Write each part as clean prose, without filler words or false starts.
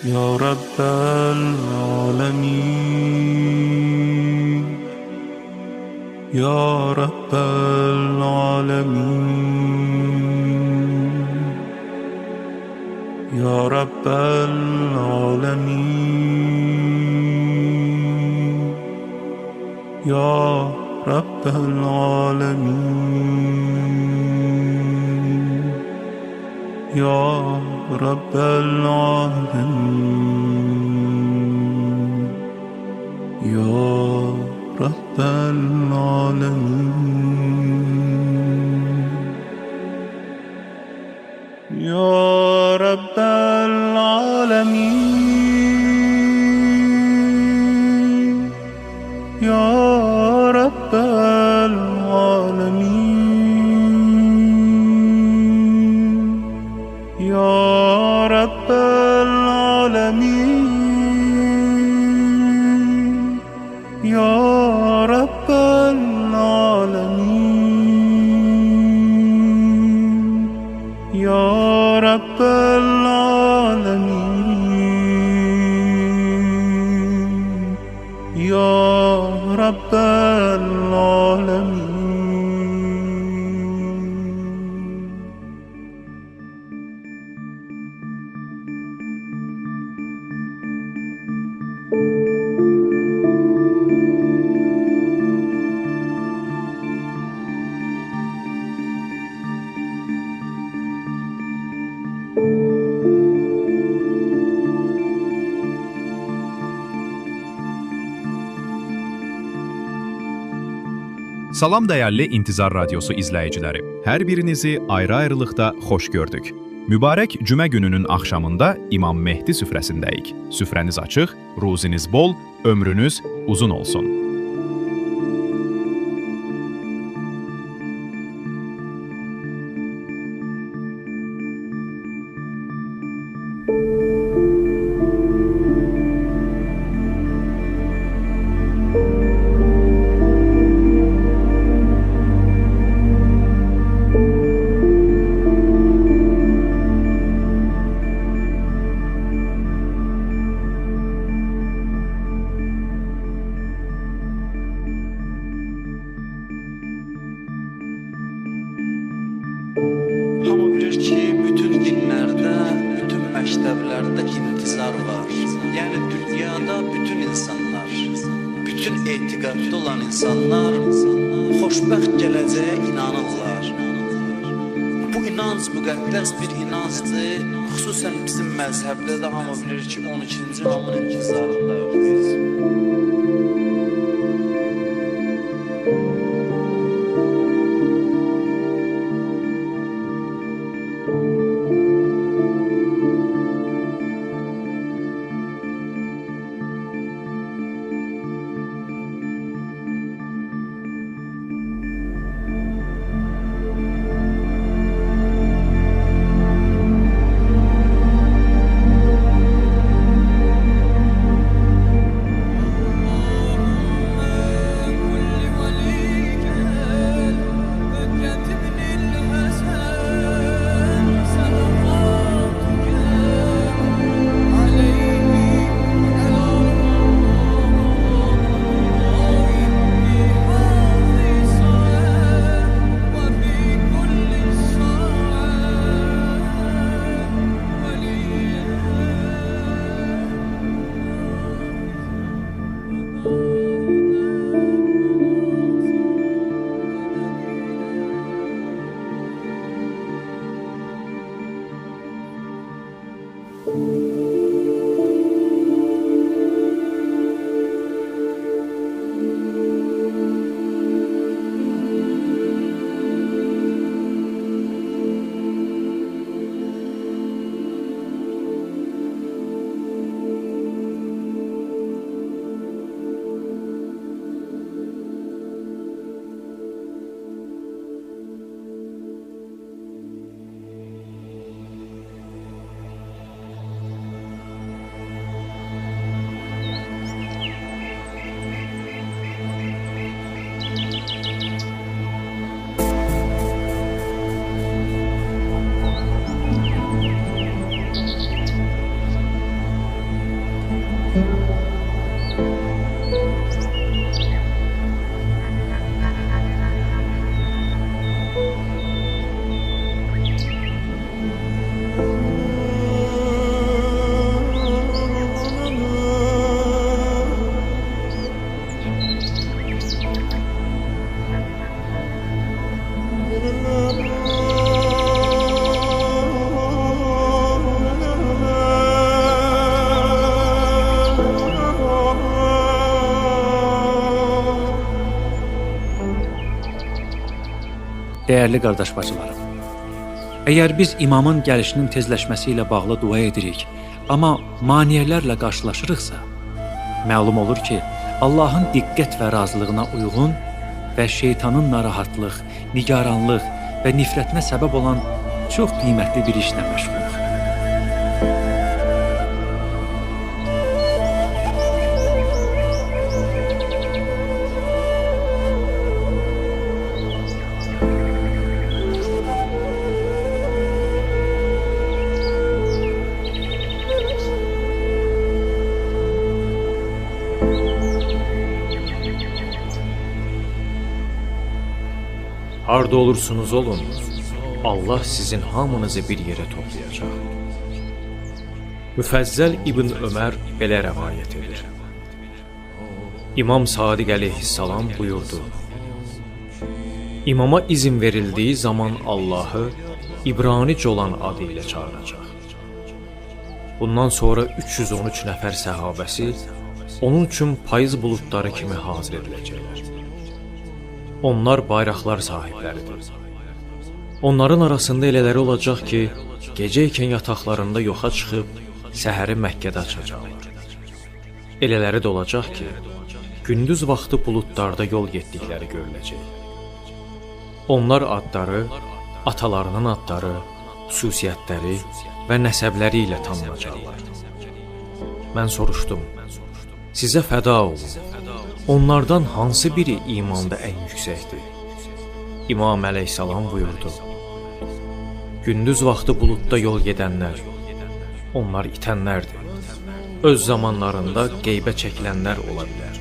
يا رب العالمين يا رب العالمين يا رب العالمين يا رب العالمين يا رب العالمين يا رب العالمين يا رب العالمين يا رب العالمين يا رب العالمين يا رب العالمين يا رب العالمين يا رب العالمين Salam dəyərli İntizar Radiosu izləyiciləri. Hər birinizi ayrı-ayrılıqda xoş gördük. Mübarək cümə gününün axşamında İmam Mehdi süfrəsindəyik. Süfrəniz açıq, ruziniz bol, ömrünüz uzun olsun. Hamı bilir ki, bütün dinlərdə, bütün məktəblərdə intizar var. Yəni dünyada bütün insanlar, bütün etiqadlı olan insanlar xoşbəxt gələcəyə inanırlar. Bu inanc müqəddəs bir inancdır. Xüsusən bizim məzhəbdə də hamı bilir ki, 12-ci imamın intizarındayıq biz. Dəyərli qardaş bacılarım, əgər biz imamın gəlişinin tezləşməsi ilə bağlı dua edirik, amma maneələrlə qarşılaşırıqsa, məlum olur ki, Allahın diqqət və razılığına uyğun və şeytanın narahatlıq, nigaranlıq və nifrətinə səbəb olan çox qiymətli bir işlə məşğuluq. Harda olursunuz olun, Allah sizin hamınızı bir yerə toplayacaq. Müfəzzəl İbn Ömər belə rəvayət edir. İmam Sadiq əleyhissalam buyurdu: İmama izin verildiyi zaman Allahı İbranic olan adı ilə çağıracaq. Bundan sonra 313 nəfər səhabəsi onun üçün payız buludları kimi hazır ediləcəklər. Onlar bayraqlar sahibləridir. Onların arasında elələri olacaq ki, gecə ikən yataqlarında yoxa çıxıb, səhəri Məkkədə açacaqlar. Elələri də olacaq ki, gündüz vaxtı buludlarda yol getdikləri görüləcək. Onlar adları, atalarının adları, xüsusiyyətləri və nəsəbləri ilə tanınacaqlar. Mən soruşdum, sizə fəda olun. Onlardan hansı biri imanda ən yüksəkdir? İmam əleyhissalam buyurdu: gündüz vaxtı buludda yol gedənlər, onlar itənlərdir. Öz zamanlarında qeybə çəkilənlər ola bilər.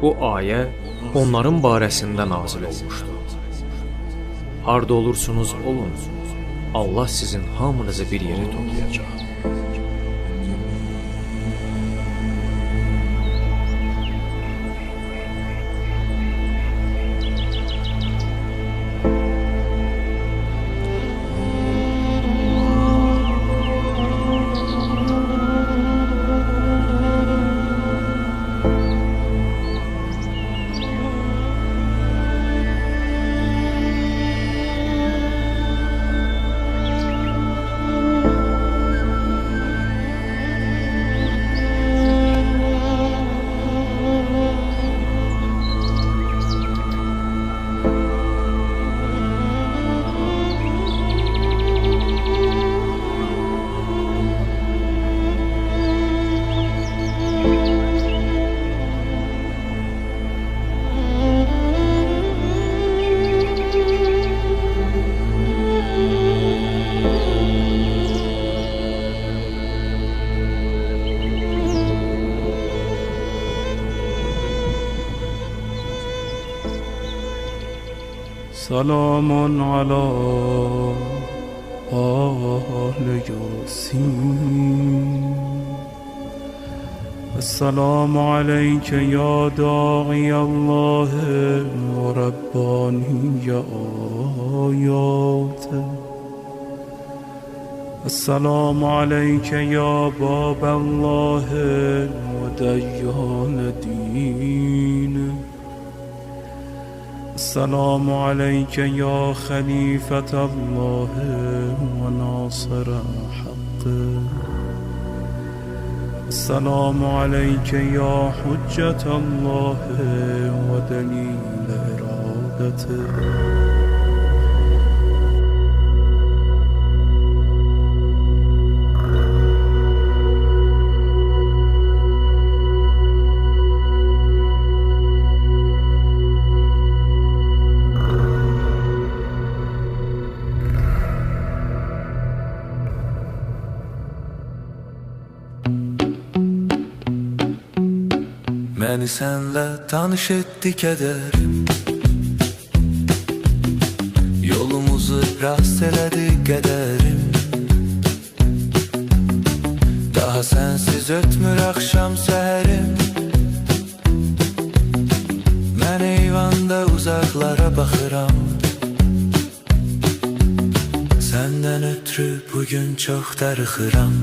Bu ayə onların barəsində nazil olmuşdu. Harda olursunuz olun, Allah sizin hamınızı bir yerə toplayacaq. سلام على آل ياسين السلام عليك يا داعي الله ورباني آياته السلام عليك يا باب الله وديان دينه السلام عليك يا خليفة الله وناصر حقه السلام عليك يا حجة الله ودليل إرادته Məni sənlə tanış etdi kədərim, yolumuzu rast elədi qədərim. Daha sənsiz ötmür axşam səhərim. Mən eyvanda uzaqlara baxıram, səndən ötürü bugün çox darıxıram.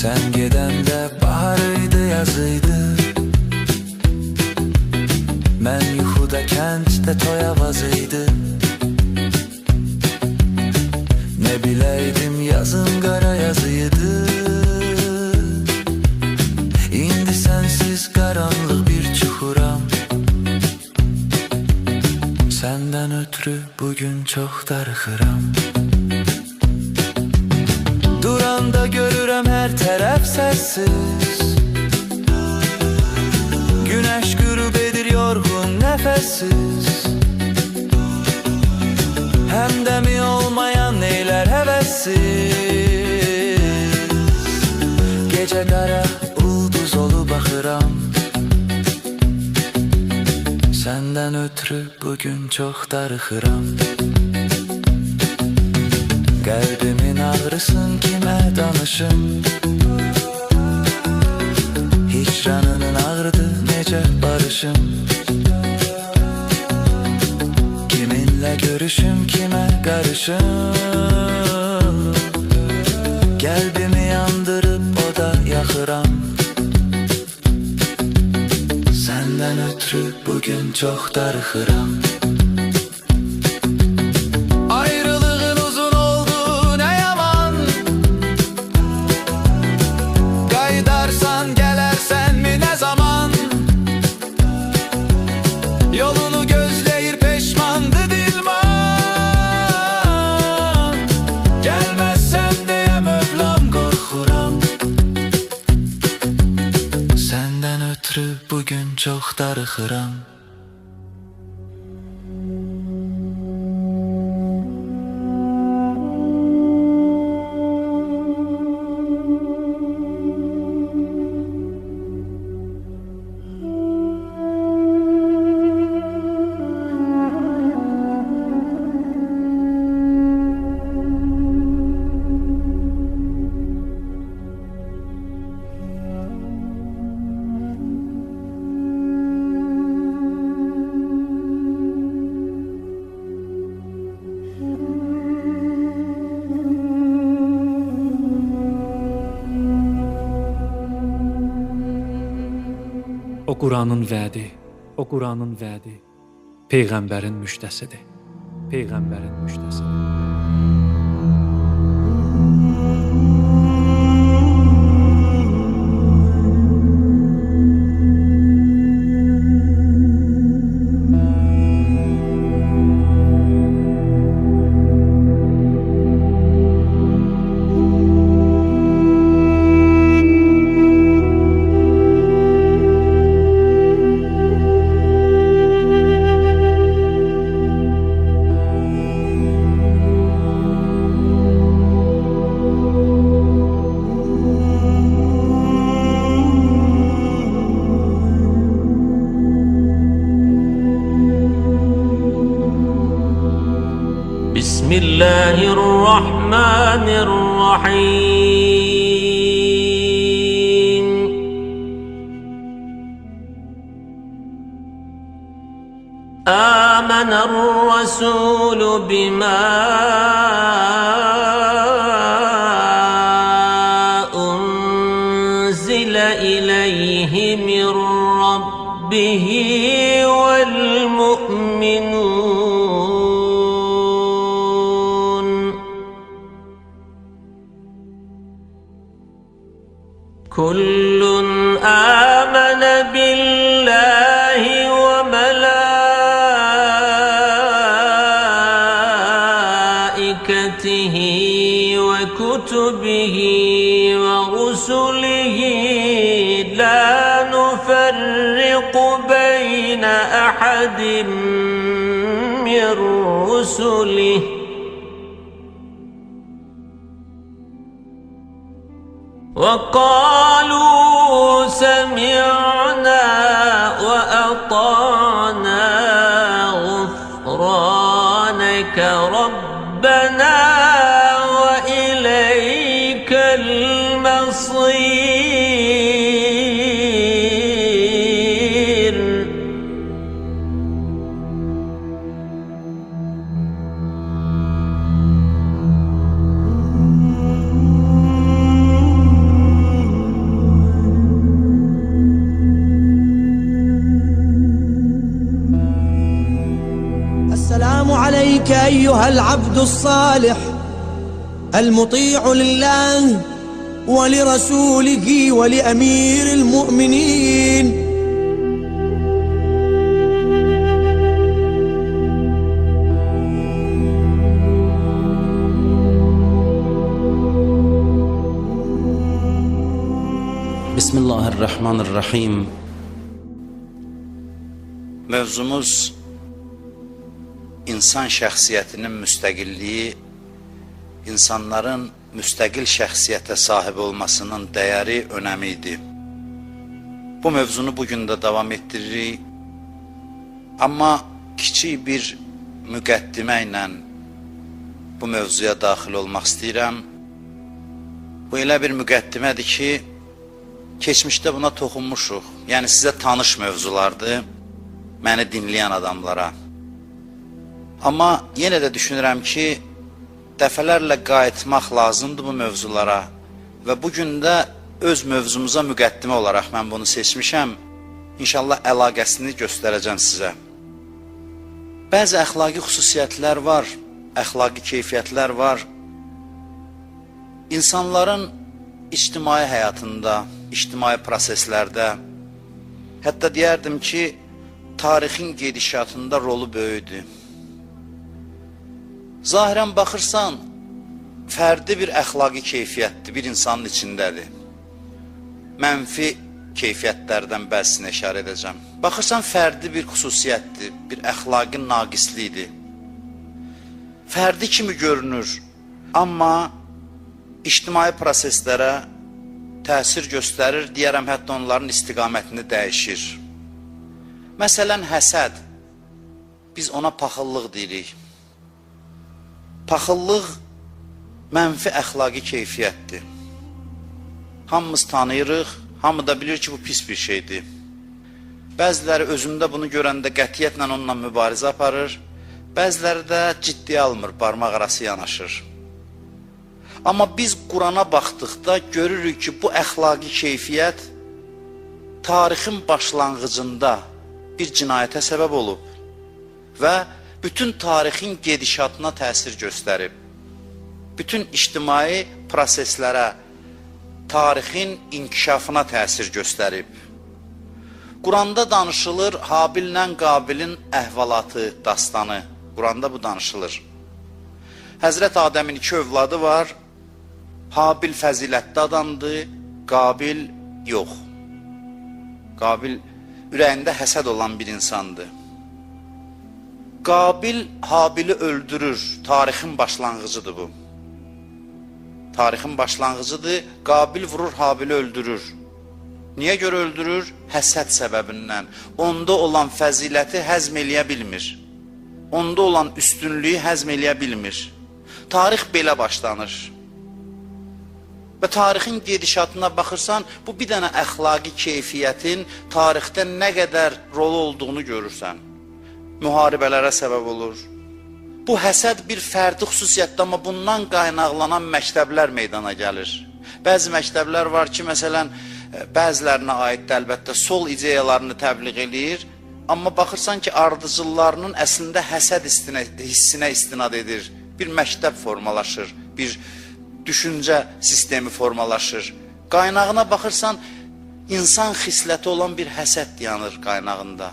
Sən gedəndə baharıydı, yazıydı. Mən yuxuda kənd çox darıxıram. Duranda görürəm hər tərəf səssiz. Günəş qürub edir yorğun nəfəssiz. Həmdəmi olmayan neylər həvəssiz. Gecə qara ulduz olub baxıram. Səndən ötürü bugün çox darıxıram. Qəlbimin ağrısın kimə danışım. Hicranının ağrıdı necə barışım. Kiminlə görüşüm kimə qarışım. Qəlbimi yandırıb oda yaxıram. Səndən ötürü bugün çox darıxıram. Ayrılığın uzun oldu nə yaman. Qayıdarsan gələrsən mi nə zaman. Yolunu gözləyir peşmandı dilman. Gəlməzsən deyə Mövlam qorxuram. Səndən ötürü bugün çox darıxıram. O Quranın vədi, o Quranın vədi, Peyğəmbərin müjdəsidir, Peyğəmbərin müjdəsidir. بسم الله الرحمن الرحيم آمن الرسول بما أنزل إليه من ربه والمؤمنون كل آمن بالله وملائكته وكتبه ورسله لا نفرق بين أحد من رسله وقالوا سمعنا وأطعنا غفرانك ربنا وإليك المصير السلام عليك أيها العبد الصالح المطيع لله ولرسوله ولأمير المؤمنين. Bismillahirrahmanirrahim. Mövzumuz insan şəxsiyyətinin müstəqilliyi, insanların müstəqil şəxsiyyətə sahib olmasının dəyəri, önəmi idi. Bu mövzunu bugün də davam etdiririk. Amma kiçik bir müqəddimə ilə bu mövzuya daxil olmaq istəyirəm. Bu elə bir müqəddimədir ki, keçmişdə buna toxunmuşuq. Yəni sizə tanış mövzulardır, məni dinləyən adamlara. Amma yenə də düşünürəm ki, dəfələrlə qayıtmaq lazımdır bu mövzulara və bugün də öz mövzumuza müqəddimə olaraq mən bunu seçmişəm. İnşallah əlaqəsini göstərəcəm sizə. Bəzi əxlaqi xüsusiyyətlər var, əxlaqi keyfiyyətlər var. İnsanların ictimai həyatında, ictimai proseslərdə, hətta deyərdim ki, tarixin gedişatında rolu böyüdür. Zahirən baxırsan, fərdi bir əxlaqi keyfiyyətdir, bir insanın içindədir. Mənfi keyfiyyətlərdən bəzisinə işarə edəcəm. Baxırsan, fərdi bir xüsusiyyətdir, bir əxlaqi naqislidir. Fərdi kimi görünür, amma ictimai proseslərə təsir göstərir, deyərəm, hətta onların istiqamətini dəyişir. Məsələn, həsəd, biz ona paxıllıq deyirik. Paxıllıq mənfi əxlaqi keyfiyyətdir. Hamımız tanıyırıq, hamı da bilir ki, bu pis bir şeydir. Bəziləri özündə bunu görəndə qətiyyətlə onunla mübarizə aparır, bəziləri də ciddiyə almır, barmaq arası yanaşır. Amma biz Qurana baxdıqda görürük ki, bu əxlaqi keyfiyyət tarixin başlanğıcında bir cinayətə səbəb olub və bütün tarixin gedişatına təsir göstərib. Bütün ictimai proseslərə, tarixin inkişafına təsir göstərib. Quranda danışılır Habillə Qabilin əhvalatı, dastanı. Quranda bu danışılır. Həzrət Adəmin 2 övladı var. Habil fəzilətli adamdır, Qabil yox. Qabil ürəyində həsəd olan bir insandır. Qabil Habili öldürür, tarixin başlanğıcıdır bu. Tarixin başlanğıcıdır, Qabil vurur, Habili öldürür. Niyə görə öldürür? Həsəd səbəbindən. Onda olan fəziləti həzm eləyə bilmir. Onda olan üstünlüyü həzm eləyə bilmir. Tarix belə başlanır. Və tarixin gedişatına baxırsan, bu bir dənə əxlaqi keyfiyyətin tarixdə nə qədər rolu olduğunu görürsən. Müharibələrə səbəb olur. Bu həsəd bir fərdi xüsusiyyətdir, amma bundan qaynaqlanan məktəblər meydana gəlir. Bəzi məktəblər var ki, məsələn, bəzilərinə aiddir əlbəttə, sol ideyalarını təbliğ eləyir, amma baxırsan ki, ardıcıllarının əslində həsəd hissinə istinad edir. Bir məktəb formalaşır, bir düşüncə sistemi formalaşır. Qaynağına baxırsan, insan xisləti olan bir həsəd yanır qaynağında.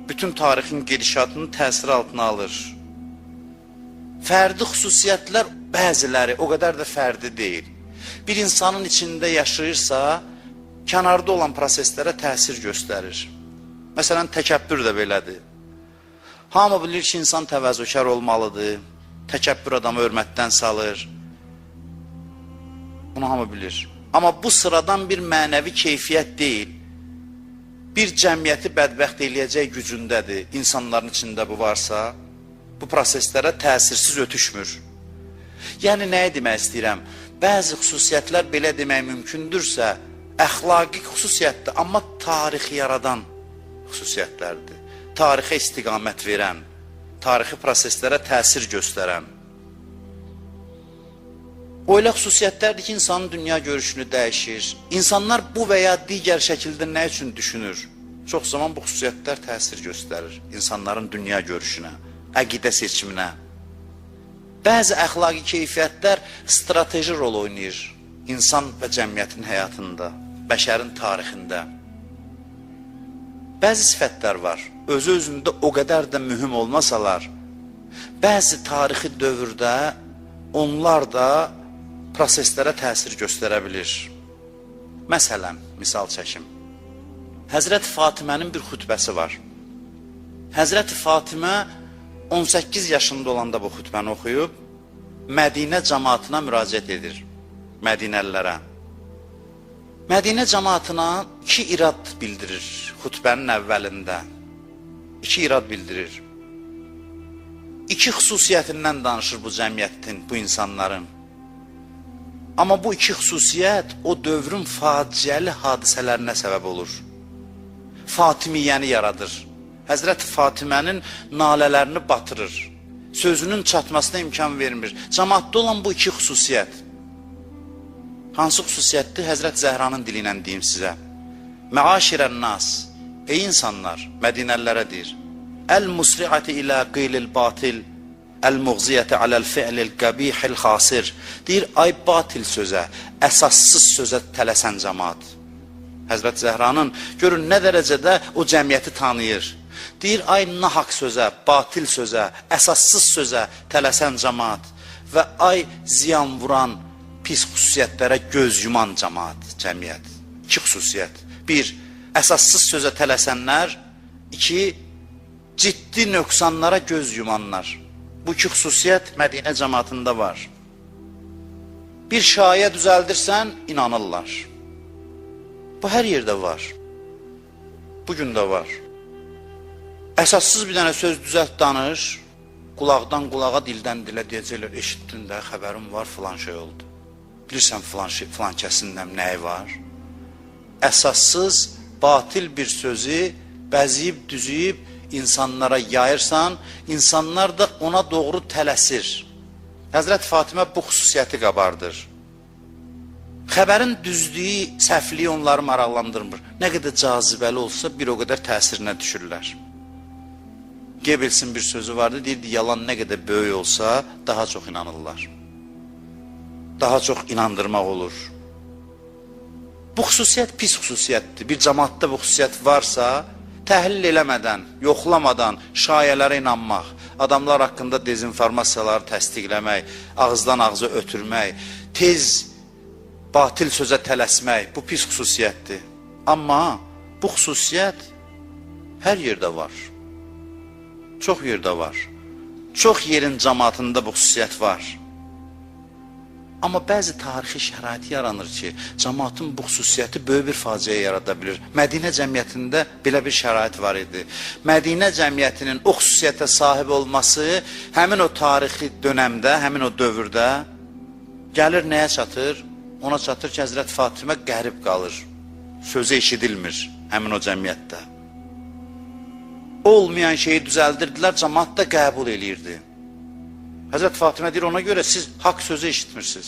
Bütün tarixin gedişatını təsir altına alır. Fərdi xüsusiyyətlər bəziləri o qədər də fərdi deyil. Bir insanın içində yaşayırsa, kənarda olan proseslərə təsir göstərir. Məsələn, təkəbbür də belədir. Hamı bilir ki, insan təvəzzükar olmalıdır, təkəbbür adamı hörmətdən salır. Bunu hamı bilir. Amma bu sıradan bir mənəvi keyfiyyət deyil. Bir cəmiyyəti bədbəxt eləyəcək gücündədir. İnsanların içində bu varsa, bu proseslərə təsirsiz ötüşmür. Yəni, nəyə demək istəyirəm? Bəzi xüsusiyyətlər belə demək mümkündürsə, əxlaqi xüsusiyyətdir, amma tarixi yaradan xüsusiyyətlərdir. Tarixə istiqamət verən, tarixi proseslərə təsir göstərən. O elə xüsusiyyətlərdir ki, insanın dünya görüşünü dəyişir. İnsanlar bu və ya digər şəkildə nə üçün düşünür? Çox zaman bu xüsusiyyətlər təsir göstərir insanların dünya görüşünə, əqidə seçiminə. Bəzi əxlaqi keyfiyyətlər strateji rol oynayır insan və cəmiyyətin həyatında, bəşərin tarixində. Bəzi sifətlər var, özü-özündə o qədər də mühüm olmasalar, bəzi tarixi dövrdə onlar da proseslərə təsir göstərə bilir. Məsələn, misal çəkim. Həzrət Fatimənin bir xütbəsi var. Həzrət Fatimə 18 yaşında olanda bu xütbəni oxuyub, Mədinə cəmaatına müraciət edir, Mədinəlilərə. Mədinə cəmaatına 2 irad bildirir xütbənin əvvəlində. 2 irad bildirir. 2 xüsusiyyətindən danışır bu cəmiyyətin, bu insanların. Amma bu 2 xüsusiyyət o dövrün faciəli hadisələrinə səbəb olur. Fatimiyyəni yaradır. Həzrət Fatimənin nalələrini batırır. Sözünün çatmasına imkan vermir. Cəmaatda olan bu 2 xüsusiyyət. Hansı xüsusiyyətdir? Həzrət Zəhranın dili ilə deyim sizə. Məaşirən nas, ey insanlar, Mədinəlilərə deyir. Əl-musri'ati ilə qeylil batil, əl-muğziyyəti aləl fi'lil qəbihil xasir. Deyir, ay batil sözə, əsassız sözə tələsən cəmaat. Həzrət Zəhranın görün nə dərəcədə o cəmiyyəti tanıyır. Deyir, ay nahaq sözə, batil sözə, əsassız sözə tələsən cəmaat və ay ziyan vuran pis xüsusiyyətlərə göz yuman cəmaat, cəmiyyət. 2 xüsusiyyət. 1. Əsassız sözə tələsənlər. 2. Ciddi nöqsanlara göz yumanlar. Bu 2 xüsusiyyət Mədinə cəmaatında var. Bir şayə düzəldirsən, inanırlar. Bu hər yerdə var. Bugün də var. Əsassız bir dənə söz düzəlt danış, qulaqdan qulağa, dildən dilə deyəcəklər, eşitdin də, xəbərim var, filan şey oldu. Bilirsən filan kəsindən nəyi var? Əsassız, batil bir sözü bəziyib, düzüyüb insanlara yayırsan, insanlar da ona doğru tələsir. Həzrət Fatimə bu xüsusiyyəti qabardır. Xəbərin düzlüyü, səhvliyi onları maraqlandırmır. Nə qədər cazibəli olsa bir o qədər təsirinə düşürlər. Gebelsin bir sözü vardı, deyirdi, yalan nə qədər böyük olsa daha çox inanırlar. Daha çox inandırmaq olur. Bu xüsusiyyət pis xüsusiyyətdir. Bir cəmaatda bu xüsusiyyət varsa, təhlil eləmədən, yoxlamadan şayələrə inanmaq, adamlar haqqında dezinformasiyaları təsdiqləmək, ağızdan ağza ötürmək, tez batil sözə tələsmək, bu pis xüsusiyyətdir. Amma bu xüsusiyyət hər yerdə var. Çox yerdə var. Çox yerin cəmaatında bu xüsusiyyət var. Amma bəzi tarixi şərait yaranır ki, cəmaatın bu xüsusiyyəti böyük bir faciə yarada bilir. Mədinə cəmiyyətində belə bir şərait var idi. Mədinə cəmiyyətinin o xüsusiyyətə sahib olması həmin o tarixi dönəmdə, həmin o dövrdə gəlir nəyə çatır? Ona çatır ki, Həzrət Fatimə qərib qalır. Sözü eşidilmir həmin o cəmiyyətdə. Olmayan şeyi düzəldirdilər, cəmaat da qəbul eləyirdi. Həzrət Fatimə deyir, ona görə siz haqq sözü eşitmirsiniz.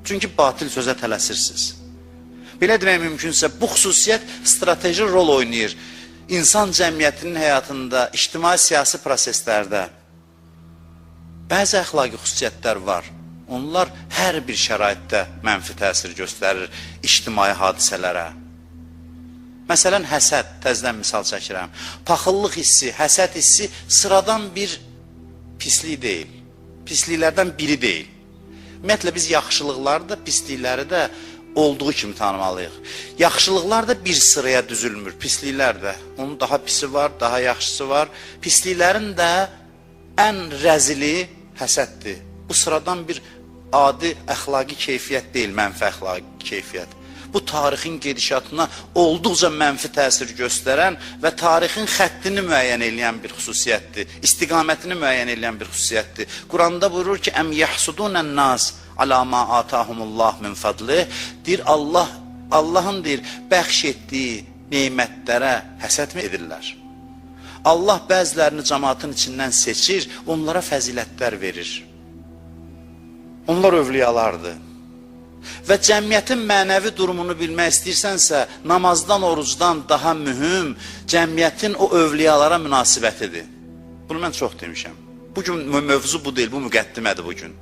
Çünki batil sözə tələsirsiniz. Belə demək mümkünsə, bu xüsusiyyət strateji rol oynayır. İnsan cəmiyyətinin həyatında, ictimai-siyasi proseslərdə bəzi əxlaqi xüsusiyyətlər var. Onlar hər bir şəraitdə mənfi təsir göstərir ictimai hadisələrə. Məsələn, həsəd, təzdən misal çəkirəm. Paxıllıq hissi, həsəd hissi sıradan bir pislik deyil. Pisliklərdən biri deyil. Ümumiyyətlə, biz yaxşılıqları da, pislikləri də olduğu kimi tanımalıyıq. Yaxşılıqlar da bir sıraya düzülmür, pisliklər də. Onun daha pisi var, daha yaxşısı var. Pisliklərin də ən rəzili həsəddir. Bu sıradan bir adi əxlaqi keyfiyyət deyil, mənfi əxlaqi keyfiyyət. Bu tarixin gedişatına olduqca mənfi təsir göstərən və tarixin xəttini müəyyən edən bir xüsusiyyətdir, istiqamətini müəyyən edən bir xüsusiyyətdir. Quranda buyurur ki, əm yəhsudunən nas alə ma atahumullah min fadlih. Deyir, Allahın deyir, bəxş etdiyi neymətlərə həsəd mi edirlər? Allah bəzilərini cəmaatın içindən seçir, onlara fəzilətlər verir. Onlar övliyalardır. Və cəmiyyətin mənəvi durumunu bilmək istəyirsənsə, namazdan, orucdan daha mühüm cəmiyyətin o övliyalara münasibətidir. Bunu mən çox demişəm. Bugün mövzu bu deyil, bu müqəddimədir bugün.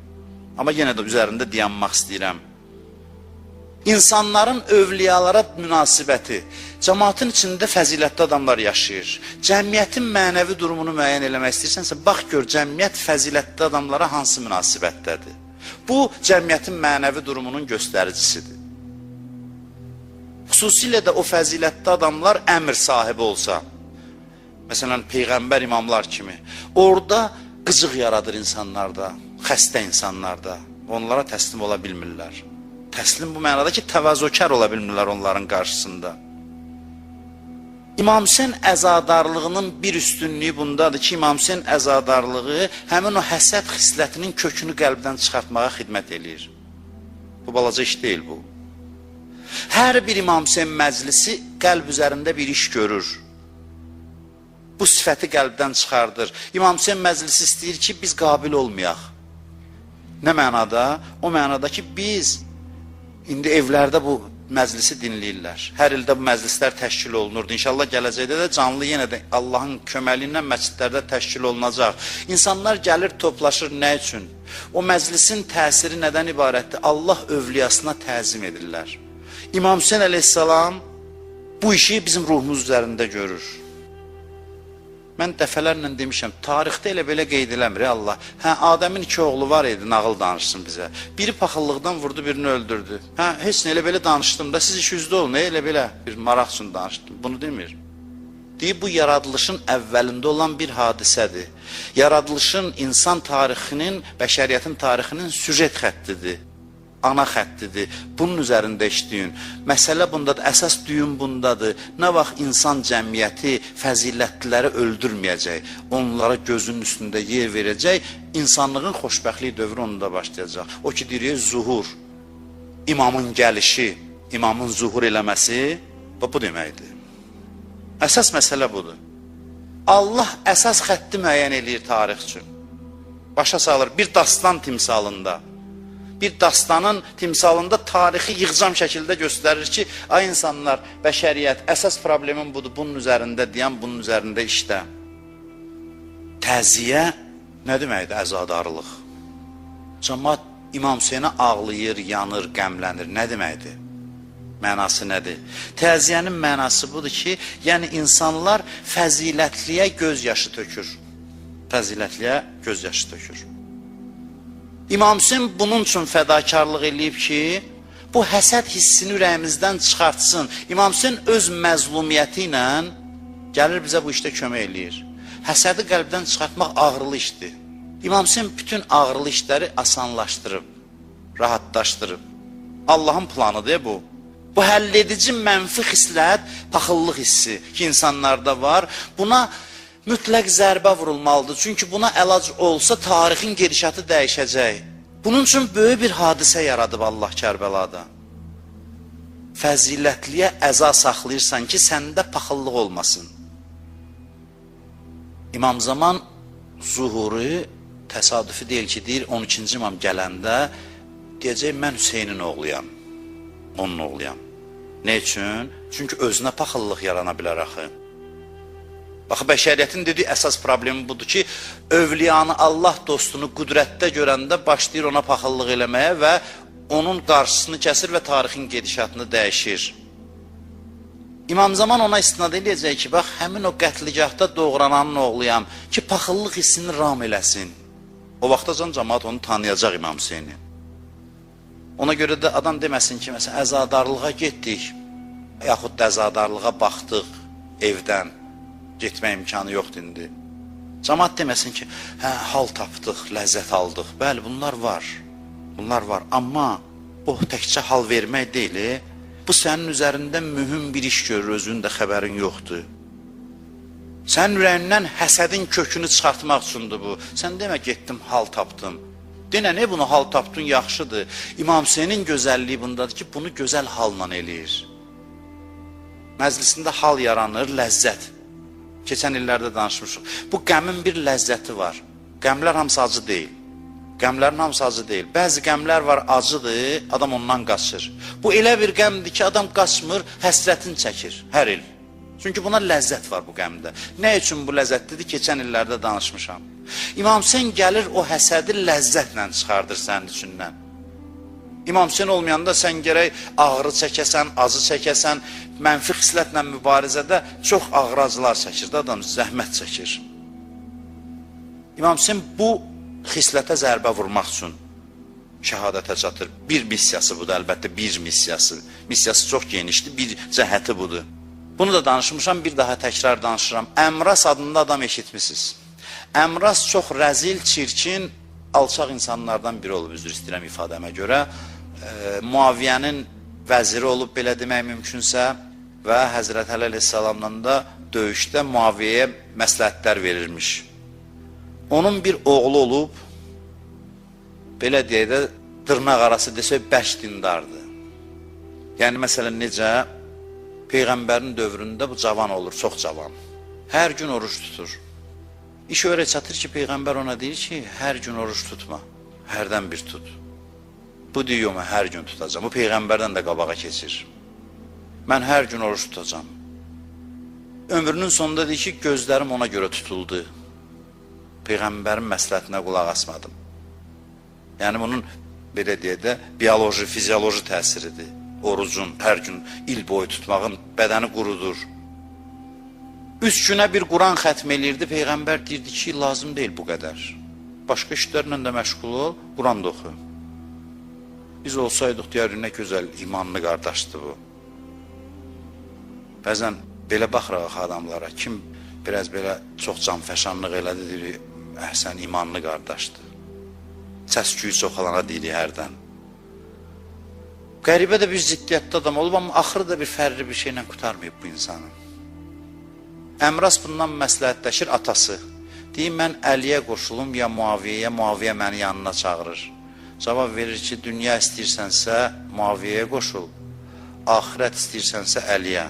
Amma yenə də üzərində dayanmaq istəyirəm. İnsanların övliyalara münasibəti, cəmaatın içində fəzilətli adamlar yaşayır. Cəmiyyətin mənəvi durumunu müəyyən eləmək istəyirsənsə, bax gör, cəmiyyət fəzilətli adamlara hansı münasibətdədir. Bu, cəmiyyətin mənəvi durumunun göstəricisidir. xüsusilə də o fəzilətli adamlar əmr sahibi olsa, məsələn, Peyğəmbər imamlar kimi, orada qıcıq yaradır insanlarda, xəstə insanlarda, onlara təslim ola bilmirlər. Təslim bu mənada ki, təvazökar ola bilmirlər onların qarşısında. İmam Hüseyn əzadarlığının bir üstünlüyü bundadır ki, İmam Hüseyn əzadarlığı həmin o həsəd xislətinin kökünü qəlbdən çıxartmağa xidmət eləyir. Bu balaca iş deyil bu. Hər bir İmam Hüseyn məclisi qəlb üzərində bir iş görür. Bu sifəti qəlbdən çıxardır. İmam Hüseyn məclisi istəyir ki, biz qabil olmayaq. Nə mənada? O mənada ki, biz indi evlərdə bu məclisi dinləyirlər. Hər ildə bu məclislər təşkil olunurdu. İnşallah gələcəkdə də canlı yenə də Allahın köməliyi ilə məscidlərdə təşkil olunacaq. İnsanlar gəlir, toplaşır. Nə üçün? O məclisin təsiri nədən ibarətdir? Allah övliyasına təzim edirlər. İmam Hüseyn əleyhissalam bu işi bizim ruhumuz üzərində görür. Mən dəfələrlə demişəm, tarixdə elə belə qeyd eləmir Allah. Hə, Adəmin 2 oğlu var idi, nağıl danışsın bizə. Biri paxıllıqdan vurdu, birini öldürdü. Hə, heç nə elə belə danışdım da, siz iş üzdə olun, elə belə bir maraq üçün danışdım. Bunu demir. Deyib, bu yaradılışın əvvəlində olan bir hadisədir. Yaradılışın insan tarixinin, bəşəriyyətin tarixinin süjet xəttidir. Ana xəttidir. Bunun üzərində işləyin. Məsələ bundadır, əsas düyün bundadır. Nə vaxt insan cəmiyyəti fəzilətliləri öldürməyəcək, onlara gözünün üstündə yer verəcək, insanlığın xoşbəxtlik dövrü onda başlayacaq. O ki, deyirik, zuhur, imamın gəlişi, imamın zuhur eləməsi, bu deməkdir. Əsas məsələ budur. Allah əsas xətti müəyyən eləyir tarix üçün. Başa salır, bir dastan timsalında. Bir dastanın timsalında tarixi yığcam şəkildə göstərir ki, ay insanlar, bəşəriyyət, əsas problemin budur, bunun üzərində deyən, bunun üzərində işlə. Təziyə nə deməkdir? Əzadarlıq. Cəmaət İmam Hüseynə ağlayır, yanır, qəmlənir. Nə deməkdir? Mənası nədir? Təziyyənin mənası budur ki, yəni insanlar fəzilətliyə göz yaşı tökür. Fəzilətliyə göz yaşı tökür. İmam Hüseyn bunun üçün fədakarlıq eləyib ki, bu həsəd hissini ürəyimizdən çıxartsın. İmam Hüseyn öz məzlumiyyəti ilə gəlir bizə bu işdə kömək eləyir. Həsədi qəlbdən çıxartmaq ağrılı işdir. İmam Hüseyn bütün ağrılı işləri asanlaşdırıb, rahatlaşdırıb. Allahın planıdır bu. Bu həlledici mənfi xislət, paxıllıq hissi ki, insanlarda var. Buna mütləq zərbə vurulmalıdır. Çünki buna əlac olsa tarixin gedişatı dəyişəcək. Bunun üçün böyük bir hadisə yaradıb Allah Kərbəlada. Fəzilətliyə əza saxlayırsan ki, səndə paxıllıq olmasın. İmam Zaman zuhuru təsadüfi deyil ki, deyir 12-ci imam gələndə deyəcək, mən Hüseynin oğluyam, onun oğluyam. Nə üçün? Çünki özünə paxıllıq yarana bilər axı. Baxı, bəşəriyyətin dediyi əsas problemi budur ki, övliyanı, Allah dostunu qüdrətdə görəndə başlayır ona paxıllıq eləməyə və onun qarşısını kəsir və tarixin gedişatını dəyişir. İmam Zaman ona istinad eləyəcək ki, bax, həmin o qətligahda doğrananın oğluyam ki, paxıllıq hissini ram eləsin. O vaxtacan cəmaat onu tanıyacaq İmam Hüseyni. Ona görə də adam deməsin ki, məsələn, əzadarlığa getdik, yaxud da əzadarlığa baxdıq evdən. Getmək imkanı yoxdur indi. Cəmaat deməsin ki, hə, hal tapdıq, ləzzət aldıq. Bəli, bunlar var. Bunlar var. Amma bu təkcə hal vermək deyil. Bu sənin üzərində mühüm bir iş görür, özünün də xəbərin yoxdur. Sənin ürəyindən həsədin kökünü çıxartmaq üçündür bu. Sən demə, getdim, hal tapdım. Denə, nə bunu hal tapdın, yaxşıdır. İmam Hüseynin gözəlliyi bundadır ki, bunu gözəl halla eləyir. Məclisində hal yaranır, ləzzət. Keçən illərdə danışmışıq. Bu qəmin bir ləzzəti var. Qəmlər hamısı acı deyil. Qəmlərin hamısı acı deyil. Bəzi qəmlər var, acıdır, adam ondan qaçır. Bu elə bir qəmdir ki, adam qaçmır, həsrətini çəkir hər il. Çünki buna ləzzət var bu qəmdə. Nə üçün bu ləzzətlidir? Keçən illərdə danışmışam. İmam Hüseyn gəlir, o həsədi ləzzətlə çıxardır sənin içindən. İmam Hüseyn olmayanda sən gərək ağrı çəkəsən, acı çəkəsən, mənfi xislətlə mübarizədə çox ağır acılar çəkir, adam zəhmət çəkir. İmam Hüseyn bu xislətə zərbə vurmaq üçün şəhadətə çatır. Bir missiyası budur, əlbəttə bir missiyası. Missiyası çox genişdir, bir cəhəti budur. Bunu da danışmışam, bir daha təkrar danışıram. Əmras adında adam eşitmisiniz. Əmras çox rəzil, çirkin, alçaq insanlardan biri olub, üzr istəyirəm ifadəmə görə. Muaviyyənin vəziri olub, belə demək mümkünsə, və Həzrət Əli əleyhissalamla da döyüşdə Muaviyyəyə məsləhətlər verirmiş. Onun bir oğlu olub, belə deyək də, dırnaq arası desək, 5 dindardır. Yəni, məsələn, necə? Peyğəmbərin dövründə bu cavan olur, çox cavan. Hər gün oruç tutur. İş öyle çatır ki, Peyğəmbər ona deyir ki, hər gün oruç tutma, hərdən bir tut. Bu deyir, mən hər gün tutacam. Bu Peyğəmbərdən də qabağa keçir. Mən hər gün oruç tutacam. Ömrünün sonunda deyir ki, gözlərim ona görə tutuldu. Peyğəmbərin məsləhətinə qulaq asmadım. Yəni, bunun, belə deyək də, bioloji, fizioloji təsiridir. Orucun, hər gün il boyu tutmağın bədəni qurudur. 3 günə bir Quran xətm eləyirdi, Peyğəmbər deyirdi ki, lazım deyil bu qədər. Başqa işlərlə də məşğul ol, Quran da oxu. Biz olsaydıq, deyərik, nə gözəl, imanlı qardaşdır bu. Bəzən belə baxıraq adamlara, kim biraz belə çox canfəşanlıq elədi, deyir, əhsən, imanlı qardaşdır. Səs-küyü çoxalana deyirik hərdən. Qəribə də bir ziddiyyətli adam olub, amma axırı da bir fərli bir şeylə qutarmayıb bu insanın. Əmras bundan məsləhətləşir atası. Deyir, mən Əliyə qoşulum ya Muaviyyəyə, Muaviyyə məni yanına çağırır. Cavab verir ki, dünya istəyirsənsə Muaviyyəyə qoşul, axirət istəyirsənsə Əliyə.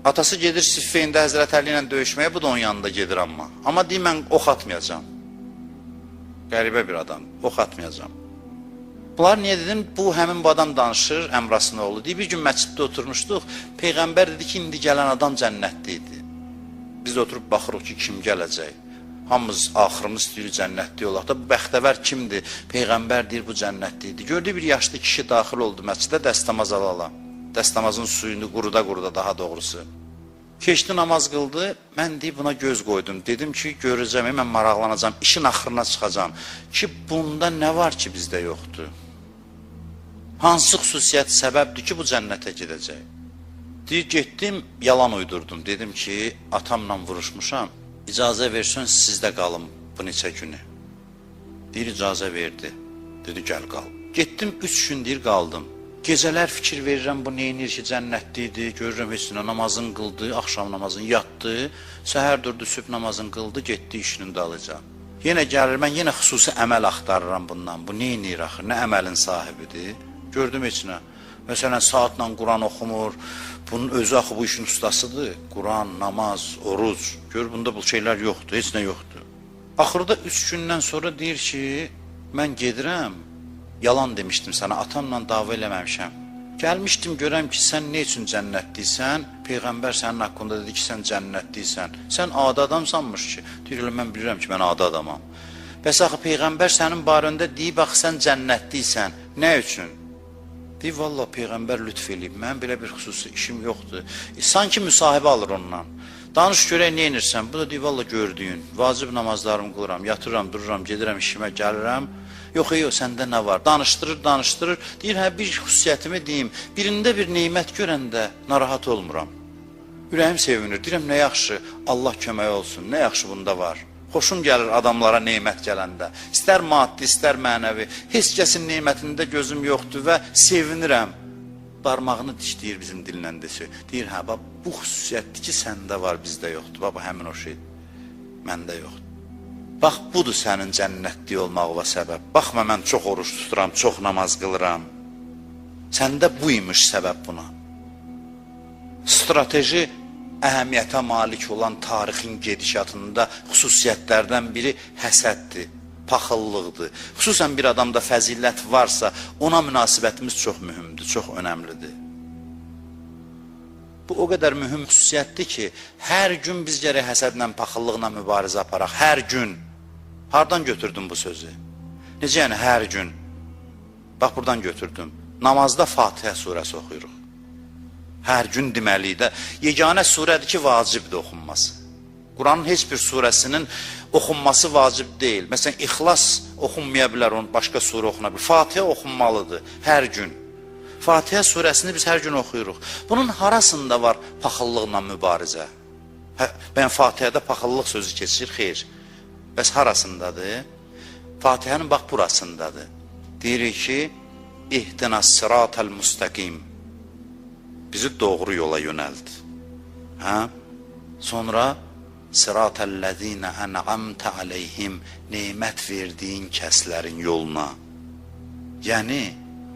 Atası gedir Siffeyndə Həzrət Əli ilə döyüşməyə, bu da onun yanında gedir amma. Amma deyir, mən ox atmayacam. Qəribə bir adam, ox atmayacam. Bunlar niyə dedim? Bu, həmin bu adam danışır, Əmrasın oğlu. Deyir, bir gün məsciddə oturmuşduq, Peyğəmbər dedi ki, indi gələn adam cənnətli idi. Biz oturub baxırıq ki, kim gələcək? Hamımız axırımız istəyir cənnətli olaq da, bu bəxtəvər kimdir? Peyğəmbər deyir, bu cənnətli idi. Gördü, bir yaşlı kişi daxil oldu məscidə, dəstəmaz ala. Dəstəmazın suyunu quruda daha doğrusu. Keçdi, namaz qıldı, mən deyib buna göz qoydum. Dedim ki, görəcəm, mən maraqlanacam, işin axırına çıxacam ki, bunda nə var ki, bizdə yoxdur? Hansı xüsusiyyət səbəbdir ki, bu cənnətə gedəcək? Deyir, getdim, yalan uydurdum. Dedim ki, atamla vuruşmuşam, icazə versən sizdə qalım bu neçə günü. Deyir, icazə verdi. Dedi, gəl qal. Getdim, 3 gün deyir, qaldım. Gecələr fikir verirəm, bu neyinir ki, cənnətlidir, görürəm heç nə, namazını qıldı, axşam namazını yatdı, səhər durdu, sübh namazını qıldı, getdi işinin dalacaq. Yenə gəlir, mən yenə xüsusi əməl axtarıram bundan, bu neyinir axı, nə əməlin sahibidir, gördüm heç nə. Məsələn, saatla Quran oxumur, bunun özü axı bu işin ustasıdır, Quran, namaz, oruc, gör, bunda bu şeylər yoxdur, heç nə yoxdur. Axırda 3 gündən sonra deyir ki, mən gedirəm, yalan demişdim sənə, atamla dava eləməmişəm. Gəlmişdim, görəm ki, sən ne üçün cənnətliysən? Peyğəmbər sənin haqqında dedi ki, sən cənnətliysən. Sən adi adam sanmış ki, deyir, mən bilirəm ki, mən adi adamam. Bəs axı, Peyğəmbər sənin barəndə deyib, axı, sən cənnətliysən. Nə üçün? Deyir, valla, Peyğəmbər lütf eləyib, mən belə bir xüsusi işim yoxdur. Sanki müsahibə alır ondan. Danış görək, nə inirsən? Bu da deyir, valla, gördüyün, vacib namazlarımı qılıram, yatıram, dururam, gedirəm, işimə gəlirəm. Yox, səndə nə var? Danışdırır. Deyir, hə, bir xüsusiyyətimi deyim. Birində bir neymət görəndə narahat olmuram. Ürəyim sevinir. Deyirəm, nə yaxşı, Allah kömək olsun. Nə yaxşı bunda var. Xoşum gəlir adamlara neymət gələndə. İstər maddi, istər mənəvi. Heç kəsin neymətində gözüm yoxdur və sevinirəm. Barmağını dişləyir bizim dillə desə. Deyir, hə, bu xüsusiyyətdir ki, səndə var, bizdə yoxdur. Baba, həmin o şey məndə yoxdur. Bax, budur sənin cənnətli olmağına səbəb. Baxma, mən çox oruç tuturam, çox namaz qılıram. Səndə bu imiş səbəb buna. Strateji əhəmiyyətə malik olan tarixin gedişatında xüsusiyyətlərdən biri həsəddir, paxıllıqdır. Xüsusən bir adamda fəzilət varsa, ona münasibətimiz çox mühümdür, çox önəmlidir. Bu o qədər mühüm xüsusiyyətdir ki, hər gün biz gərək həsədlə, paxıllıqla mübarizə aparaq, hər gün. Hardan götürdüm bu sözü? Necə yəni hər gün? Bax, buradan götürdüm. Namazda Fatihə surəsi oxuyuruq. Hər gün deməliyik də, yeganə surədir ki, vacibdir oxunması. Quranın heç bir surəsinin oxunması vacib deyil. Məsələn, İxlas oxunmaya bilər, onun başqa surə oxuna bilər. Fatihə oxunmalıdır hər gün. Fatihə surəsini biz hər gün oxuyuruq. Bunun harasında var paxıllıqla mübarizə? Bən Fatihədə paxıllıq sözü keçir, xeyr. Bəs harasındadır? Fatihənin bax burasındadır. Deyirik ki, İhdinas sıratal müstəqim. Bizi doğru yola yönəldi. Sonra sıratəl-ləzīnə ən'amtə aleyhim, nemət verdiyin kəslərin yoluna. Yəni,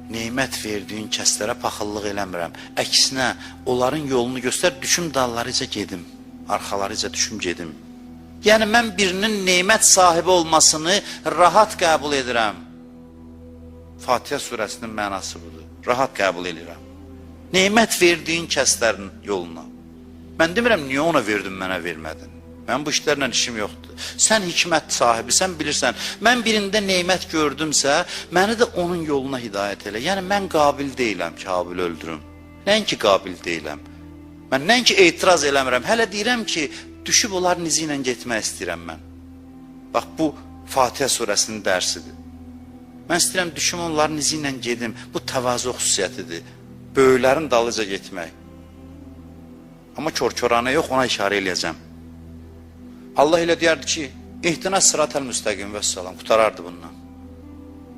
nemət verdiyin kəslərə paxıllıq eləmirəm. Əksinə, onların yolunu göstər, düşüm dallarıca gedim. Arxalarıca düşüm gedim. Yəni, mən birinin nemət sahibi olmasını rahat qəbul edirəm. Fatihə surəsinin mənası budur. Rahat qəbul edirəm. Nemət verdiyin kəslərin yoluna. Mən demirəm, niyə ona verdin, mənə vermədin? Mən bu işlərlə işim yoxdur. Sən hikmət sahibi, sən bilirsən. Mən birində nemət gördümsə, məni də onun yoluna hidayət elə. Yəni, mən qabil deyiləm ki, Habil öldürüm. Nəinki qabil deyiləm. Mən nəinki etiraz eləmirəm. Hələ deyirəm ki, düşüb onların izi ilə getmək istəyirəm mən. Bax, bu Fatihə surəsinin dərsidir. Mən istəyirəm, düşüm onların izi ilə gedim. Bu təvazö xüsusiyyətidir. Böyüklərin dalıca getmək. Amma kör-körana yox, ona işarə eləyəcəm. Allah elə deyərdi ki, İhdinas sıratal müstəqim və salam, qutarardı bundan.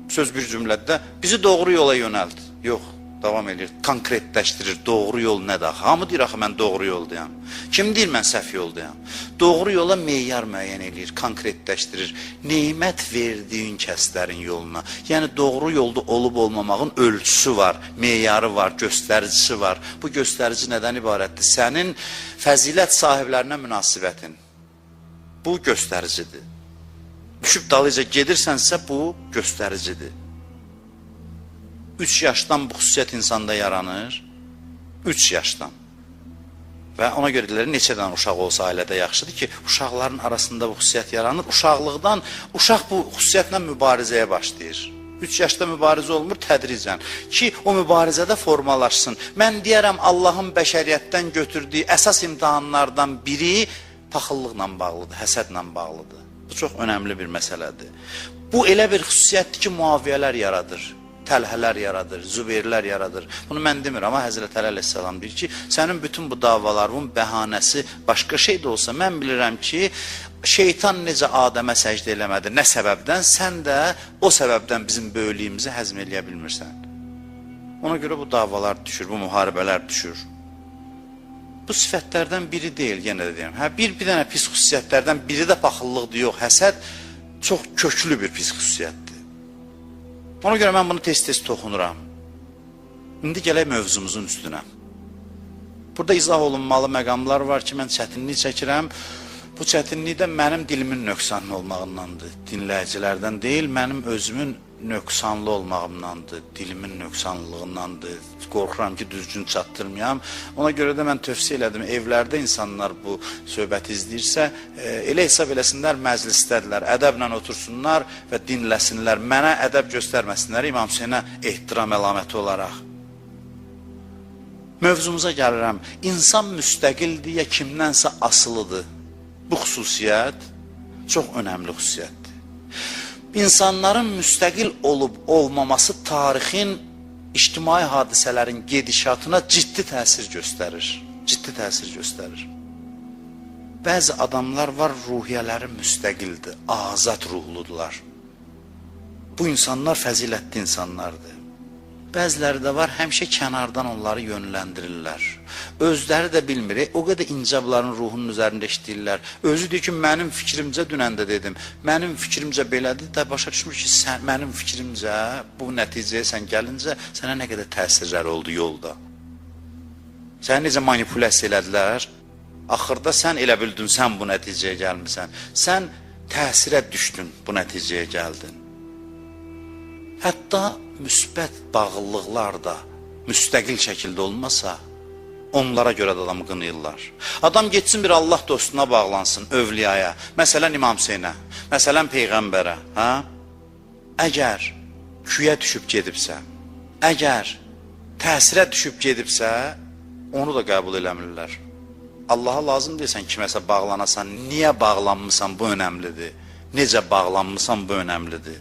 Söz bir cümlədə, bizi doğru yola yönəldi. Yox, davam edir, konkretləşdirir, doğru yol nədir? Hamı deyir, axı, mən doğru yoldayam. Kim deyir, mən səhv yoldayam? Doğru yola meyyar müəyyən edir, konkretləşdirir. Nemət verdiyin kəslərin yoluna. Yəni, doğru yolda olub-olmamağın ölçüsü var, meyyarı var, göstəricisi var. Bu göstərici nədən ibarətdir? Sənin fəzilət sahiblərinə münasibətin. Bu göstəricidir. Düşüb dalıca gedirsənsə, bu göstəricidir. 3 yaşdan bu xüsusiyyət insanda yaranır. 3 yaşdan. Və ona görə deyirlər, neçə dənə uşaq olsa ailədə yaxşıdır ki, uşaqların arasında bu xüsusiyyət yaranır. Uşaqlıqdan, uşaq bu xüsusiyyətlə mübarizəyə başlayır. 3 yaşda mübarizə olmur tədricən. Ki, o mübarizədə formalaşsın. Mən deyərəm, Allahın bəşəriyyətdən götürdüyü əsas imtihanlardan biri paxıllıqla bağlıdır, həsədlə bağlıdır. Bu çox önəmli bir məsələdir. Bu elə bir xüsusiyyətdir ki, Muaviyyələr yaradır, Təlhələr yaradır, Zübeyrlər yaradır. Bunu mən demirəm, amma Həzrət Əli əleyhissalam deyir ki, sənin bütün bu davaların bəhanəsi başqa şey də olsa, mən bilirəm ki, şeytan necə Adəmə səcdə eləmədi, nə səbəbdən, sən də o səbəbdən bizim böyülüyümüzü həzm eləyə bilmirsən. Ona görə bu davalar düşür, bu müharibələr düşür. Bu sifətlərdən biri deyil, yenə də deyəm. Bir dənə pis xüsusiyyətlərdən biri də paxıllıqdır, yox, həsəd çox köklü bir pis xüsusiyyətdir. Ona görə mən bunu tez-tez toxunuram. İndi gələk mövzumuzun üstünə. Burada izah olunmalı məqamlar var ki, mən çətinlik çəkirəm. Bu çətinlik də mənim dilimin nöqsanlı olmağındandır. Dinləyicilərdən deyil, mənim özümün nöqsanlı olmağımdandır, dilimin nöqsanlılığındandır. Qorxuram ki, düzgün çatdırmayam. Ona görə də mən tövsiyə elədim, evlərdə insanlar bu söhbəti izləyirsə, elə hesab eləsinlər, məclisdədirlər, ədəblə otursunlar və dinləsinlər. Mənə ədəb göstərməsinlər, İmam Hüseynə ehtiram əlaməti olaraq. Mövzumuza gəlirəm. İnsan müstəqildir ya kimdənsə asılıdır. Bu xüsusiyyət çox önəmli xüsusiyyətdir. İnsanların müstəqil olub-olmaması tarixin, ictimai hadisələrin gedişatına ciddi təsir göstərir. Ciddi təsir göstərir. Bəzi adamlar var, ruhiyyələri müstəqildir, azad ruhludurlar. Bu insanlar fəzilətli insanlardır. Bəziləri də var, həmişə kənardan onları yönləndirirlər. Özləri də bilmir, o qədər incə bunların ruhunun üzərində işləyirlər. Özü deyir ki, mənim fikrimcə, dünən də dedim, mənim fikrimcə belədir, də başa düşmür ki, mənim fikrimcə, bu nəticəyə sən gəlincə, sənə nə qədər təsirlər oldu yolda. Səni necə manipulyasiya elədilər, axırda sən elə bildin, sən bu nəticəyə gəlmirsən. Sən təsirə düşdün, bu nəticəyə gəldin. Hətta müsbət bağlılıqlar da müstəqil şəkildə olmasa, onlara görə də adamı qınayırlar. Adam getsin bir Allah dostuna bağlansın, övliyaya, məsələn İmam Hüseynə, məsələn Peyğəmbərə. Əgər küyə düşüb gedibsə, əgər təsirə düşüb gedibsə, onu da qəbul eləmirlər. Allaha lazım deyirsən kiməsə bağlanasan, niyə bağlanmısan bu önəmlidir. Necə bağlanmısan bu önəmlidir.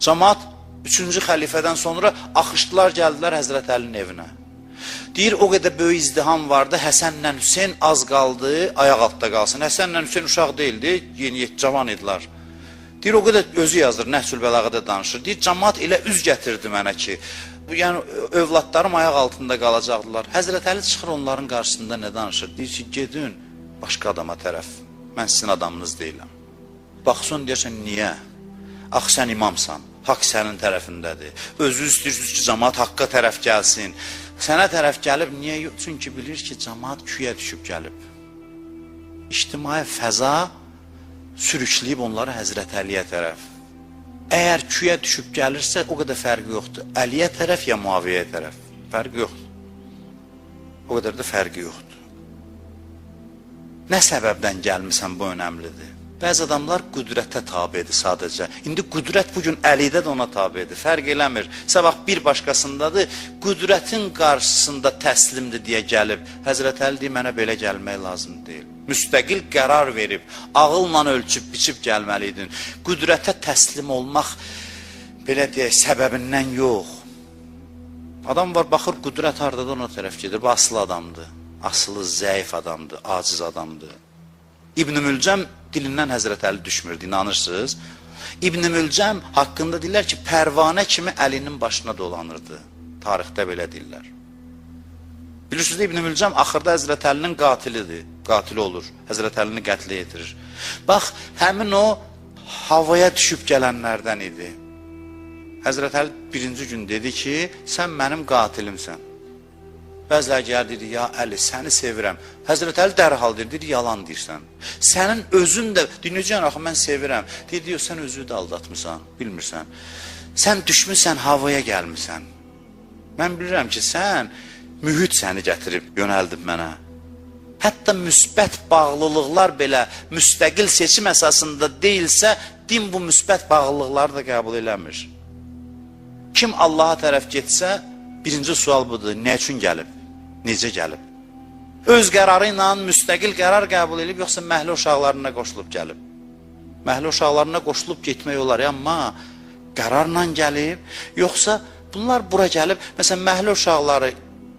Cəmaət 3-cü xəlifədən sonra axışdılar, gəldilər Həzrət Əlinin evinə. Deyir, o qədər böyük izdiham vardı, Həsənlə Hüseyn az qaldı, ayaq altda qalsın. Həsənlə Hüseyn uşaq deyildi, yeni cavan idilər. Deyir, o qədər özü yazdır, Nəhsül Bəlağədə danışır. Deyir, cəmaət elə üz gətirdi mənə ki, yəni övladlarım ayaq altında qalacaqdılar. Həzrət Əli çıxır onların qarşısında nə danışır? Deyir ki, gedin başqa adama tərəf, mən sizin adamınız deyiləm. Baxsın, deyirsən, niyə? Ax, sən imamsan, haqq sənin tərəfindədir. Özü istəyirsiniz ki, cəmaət haqqa tərəf gəlsin. Sənə tərəf gəlib, niyə? Çünki bilir ki, cəmaət küyə düşüb gəlib. İctimai fəza sürükləyib onları Həzrət Əliyə tərəf. Əgər küyə düşüb gəlirsə, o qədər fərqi yoxdur. Əliyə tərəf ya Muaviyyəyə tərəf. Fərqi yoxdur. O qədər də fərqi yoxdur. Nə səbəbdən gəlmirsən, bu önəmlidir. Bəzi adamlar qüdrətə tabidir sadəcə. İndi qüdrət bugün Əlidə də ona tabidir. Fərq eləmir. Sabah bir başqasındadır. Qüdrətin qarşısında təslimdir deyə gəlib. Həzrət Əli deyir, mənə belə gəlmək lazım deyil. Müstəqil qərar verib, ağılla ölçüb, biçib gəlməliydin. Qüdrətə təslim olmaq, belə deyək, səbəbindən yox. Adam var, baxır, qüdrət hardadan ona tərəf gedir. Bu asılı adamdır. Asılı, zəif adamdır, aciz adamdır. İbn-i Mülcəm dilindən Həzrət Əli düşmürdü, inanırsınız. İbn-i Mülcəm haqqında deyirlər ki, pərvanə kimi Əlinin başına dolanırdı. Tarixdə belə deyirlər. Bilirsiniz, İbn-i Mülcəm axırda Həzrət Əlinin qatilidir. Qatili olur, Həzrət Əlini qətlə yetirir. Bax, həmin o havaya düşüb gələnlərdən idi. Həzrət Əli birinci gün dedi ki, sən mənim qatilimsən. Bəzilər gəlir, dedi, ya Əli, səni sevirəm. Həzrət Əli dərhal dedi, yalan deyirsən. Sənin özün də, dinləyəcəkən, axı, mən sevirəm. Dedi, sən özü də aldatmısan, bilmirsən. Sən düşmüsən, havaya gəlmirsən. Mən bilirəm ki, sən, mühit səni gətirib, yönəldib mənə. Hətta müsbət bağlılıqlar belə müstəqil seçim əsasında deyilsə, din bu müsbət bağlılıqları da qəbul eləmir. Kim Allaha tərəf getsə, birinci sual budur, nə üçün gəlib, necə gəlib? Öz qərarı ilə müstəqil qərar qəbul edib, yoxsa məhlə uşaqlarına qoşulub gəlib? Məhlə uşaqlarına qoşulub getmək olar, amma qərarla gəlib, yoxsa bunlar bura gəlib, məsələn, məhlə uşaqları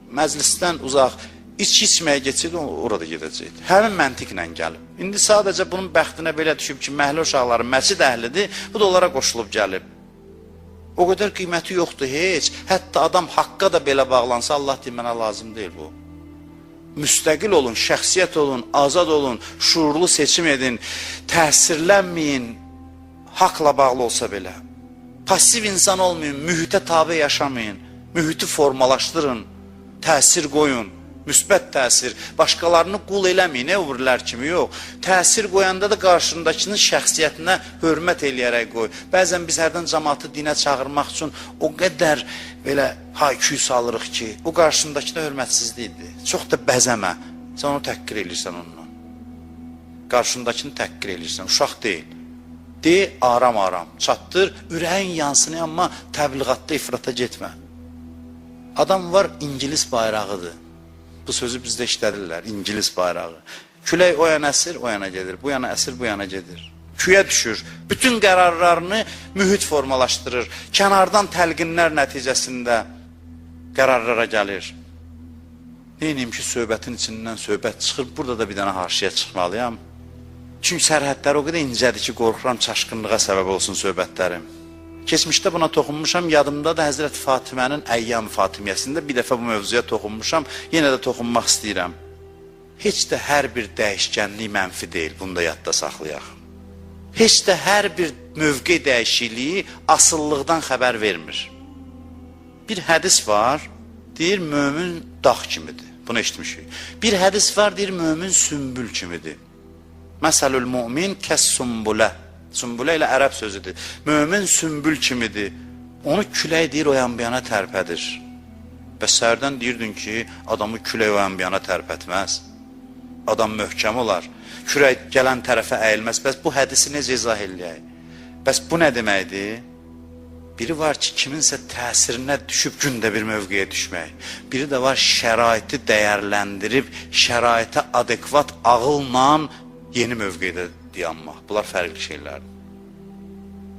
məclisdən uzaq, İçki içməyə geçirdi, orada gedəcəkdi. Həmin məntiqlə gəlib. İndi sadəcə bunun bəxtinə belə düşüb ki, məhlə uşaqları məscid əhlidir, bu da onlara qoşulub gəlib. O qədər qiyməti yoxdur heç. Hətta adam haqqa da belə bağlansa, Allah deyir, mənə lazım deyil bu. Müstəqil olun, şəxsiyyət olun, azad olun, şuurlu seçim edin, təsirlənməyin, haqla bağlı olsa belə. Pasiv insan olmayın, mühitə tabi yaşamayın, mühiti formalaşdırın, təsir qoyun. Müsbət təsir, başqalarını qul eləməyin, övrülər kimi yox. Təsir qoyanda da qarşındakının şəxsiyyətinə hörmət eləyərək qoy. Bəzən biz hərdən cəmaatı dinə çağırmaq üçün o qədər belə hay-küy salırıq ki, o qarşındakına hörmətsizlikdir. Çox da bəzəmə, sən onu təhqir eləyirsən onunla. Qarşındakını təhqir eləyirsən, uşaq deyil. De, aram-aram, çatdır, ürəyin yansın, amma təbliğatda ifrata getmə. Adam var, İngilis bayrağıdır. Bu sözü bizdə işlədirlər, İngilis bayrağı. Külək o yana əsir, o yana gedir, bu yana əsir, bu yana gedir. Küyə düşür, bütün qərarlarını mühit formalaşdırır, kənardan təlqinlər nəticəsində qərarlara gəlir. Neyim ki, söhbətin içindən söhbət çıxır, burada da bir dənə haşiyə çıxmalıyam. Çünki sərhədlər o qədər incədir ki, qorxuram çaşqınlığa səbəb olsun söhbətlərim. Keçmişdə buna toxunmuşam, yadımda da Həzrət Fatimənin Əyyam Fatimiyyəsində bir dəfə bu mövzuya toxunmuşam, yenə də toxunmaq istəyirəm. Heç də hər bir dəyişkənlik mənfi deyil, bunu da yadda saxlayaq. Heç də hər bir mövqe dəyişikliyi asıllıqdan xəbər vermir. Bir hədis var, deyir, mömin dağ kimidir, bunu eşitmişik. Bir hədis var, deyir, mömin sümbül kimidir. Məsəlül mümin kəs-sumbulə. Sümbulə ilə ərəb sözüdür. Mömin sümbül kimidir. Onu külək deyir, o yan-bir-yana tərpədir. Bəs səhərdən deyirdin ki, adamı külək o yan-bir-yana tərpətməz. Adam möhkəm olar. Külək gələn tərəfə əyilməz. Bəs bu hədisi necə izah eləyək? Bəs bu nə deməkdir? Biri var ki, kiminsə təsirinə düşüb gündə bir mövqeyə düşmək. Biri də var şəraiti dəyərləndirib, şəraitə adekvat ağılla yeni mövqedə dayanmaq. Bunlar fərqli şeylərdir.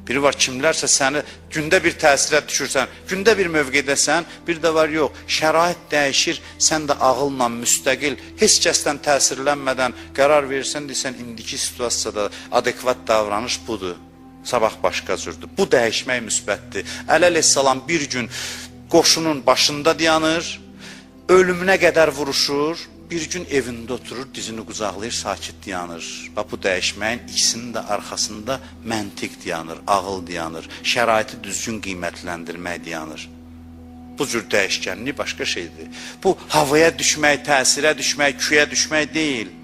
Biri var kimlərsə səni gündə bir təsirə düşürsən, gündə bir mövqedəsən, bir də var yox, şərait dəyişir, sən də ağılla müstəqil, heç kəsdən təsirlənmədən qərar verirsən, deyirsən, indiki situasiyada adekvat davranış budur. Sabah başqa cürdür. Bu dəyişmək müsbətdir. Əli əleyhissalam bir gün qoşunun başında dayanır, ölümünə qədər vuruşur, bir gün evində oturur, dizini qucaqlayır, sakit dayanır. Və bu dəyişməyin ikisinin də arxasında məntiq dayanır, ağıl dayanır, şəraiti düzgün qiymətləndirmək dayanır. Bu cür dəyişkənlik başqa şeydir. Bu havaya düşmək, təsirə düşmək, küyə düşmək deyil.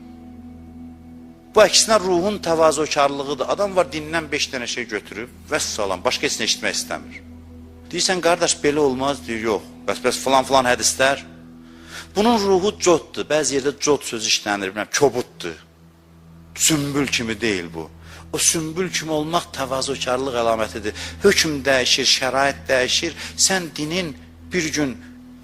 Bu əksinə ruhun təvazökarlığıdır. Adam var dindən 5 dənə şey götürüb, vəssalam, başqa heç nə eşitmək istəmir. Deyirsən, qardaş, belə olmaz, deyir, yox, bəs filan hədislər. Bunun ruhu coddur, bəzi yerdə cod sözü işlənir, kobuddur. Sümbül kimi deyil bu. O sümbül kimi olmaq təvazökarlıq əlamətidir. Hökm dəyişir, şərait dəyişir. Sən dinin bir gün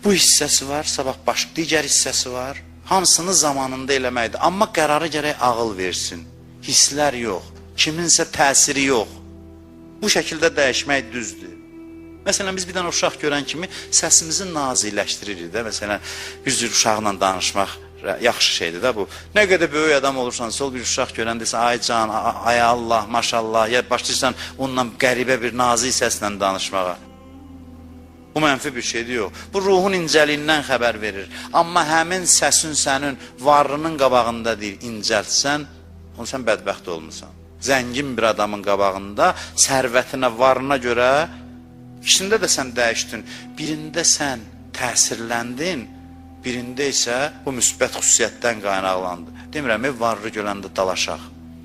bu hissəsi var, sabah başqa digər hissəsi var. Hamısını zamanında eləməkdir. Amma qərarı gərək ağıl versin. Hisslər yox, kiminsə təsiri yox. Bu şəkildə dəyişmək düzdür. Məsələn, biz bir dənə uşaq görən kimi səsimizi naziləşdiririk də. Məsələn, bir cür uşaqla danışmaq yaxşı şeydir də bu. Nə qədər böyük adam olursansa, ol bir uşaq görəndəsə, ay can, ay Allah, maşallah, ya başlayırsan onunla qəribə bir nazik səslə danışmağa. Bu mənfi bir şeydir, yox. Bu ruhun incəliyindən xəbər verir. Amma həmin səsin sənin varlının qabağında deyil, incəltsən, onu sən bədbəxt olmuşsan. Zəngin bir adamın qabağında sərvətinə, varına görə ikisində də sən dəyişdin. Birində sən təsirləndin, birində isə bu müsbət xüsusiyyətdən qaynaqlandı. Demirəm, varlı görəndə dalaşaq.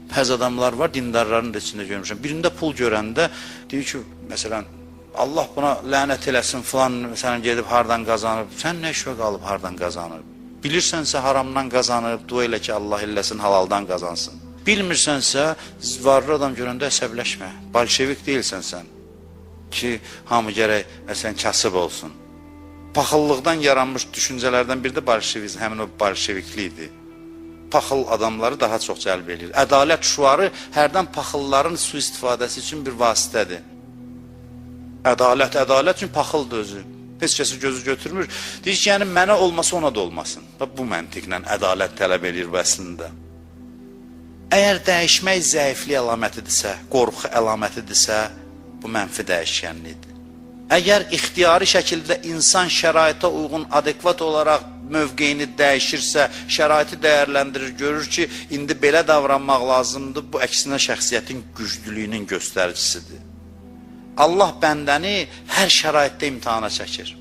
Bəzi adamlar var, dindarların da içində görmüşəm. Birində pul görəndə deyir ki, məsələn, Allah buna lənət eləsin, filan məsələn gedib hardan qazanıb, sən nə işə qalıb hardan qazanıb? Bilirsənsə haramdan qazanıb, dua elə ki Allah eləsin, halaldan qazansın. Bilmirsənsə, varlı adam görəndə əsəbləşmə, bolşevik deyilsən sən ki, hamı gərək məsələn kasıb olsun. Paxıllıqdan yaranmış düşüncələrdən biri də bolşevizm, həmin o bolşeviklidir. Paxıl adamları daha çox cəlb edir. Ədalət şüarı hərdən paxılların sui-istifadəsi üçün bir vasitədir. Ədalət üçün paxıldır özü. Heç kəsi gözü götürmür. Deyir ki, yəni mənə olmasa ona da olmasın. Bu məntiqlə ədalət tələb edir bu əslində. Əgər dəyişmək zəiflik əlamətidirsə, qorxu əlamətidirsə, bu mənfi dəyişkənlikdir. Əgər ixtiyari şəkildə insan şəraitə uyğun, adekvat olaraq mövqeyini dəyişirsə, şəraiti dəyərləndirir, görür ki, indi belə davranmaq lazımdır, bu əksinə şəxsiyyətin güclülüyünün göstəricisidir. Allah bəndəni hər şəraitdə imtihana çəkir.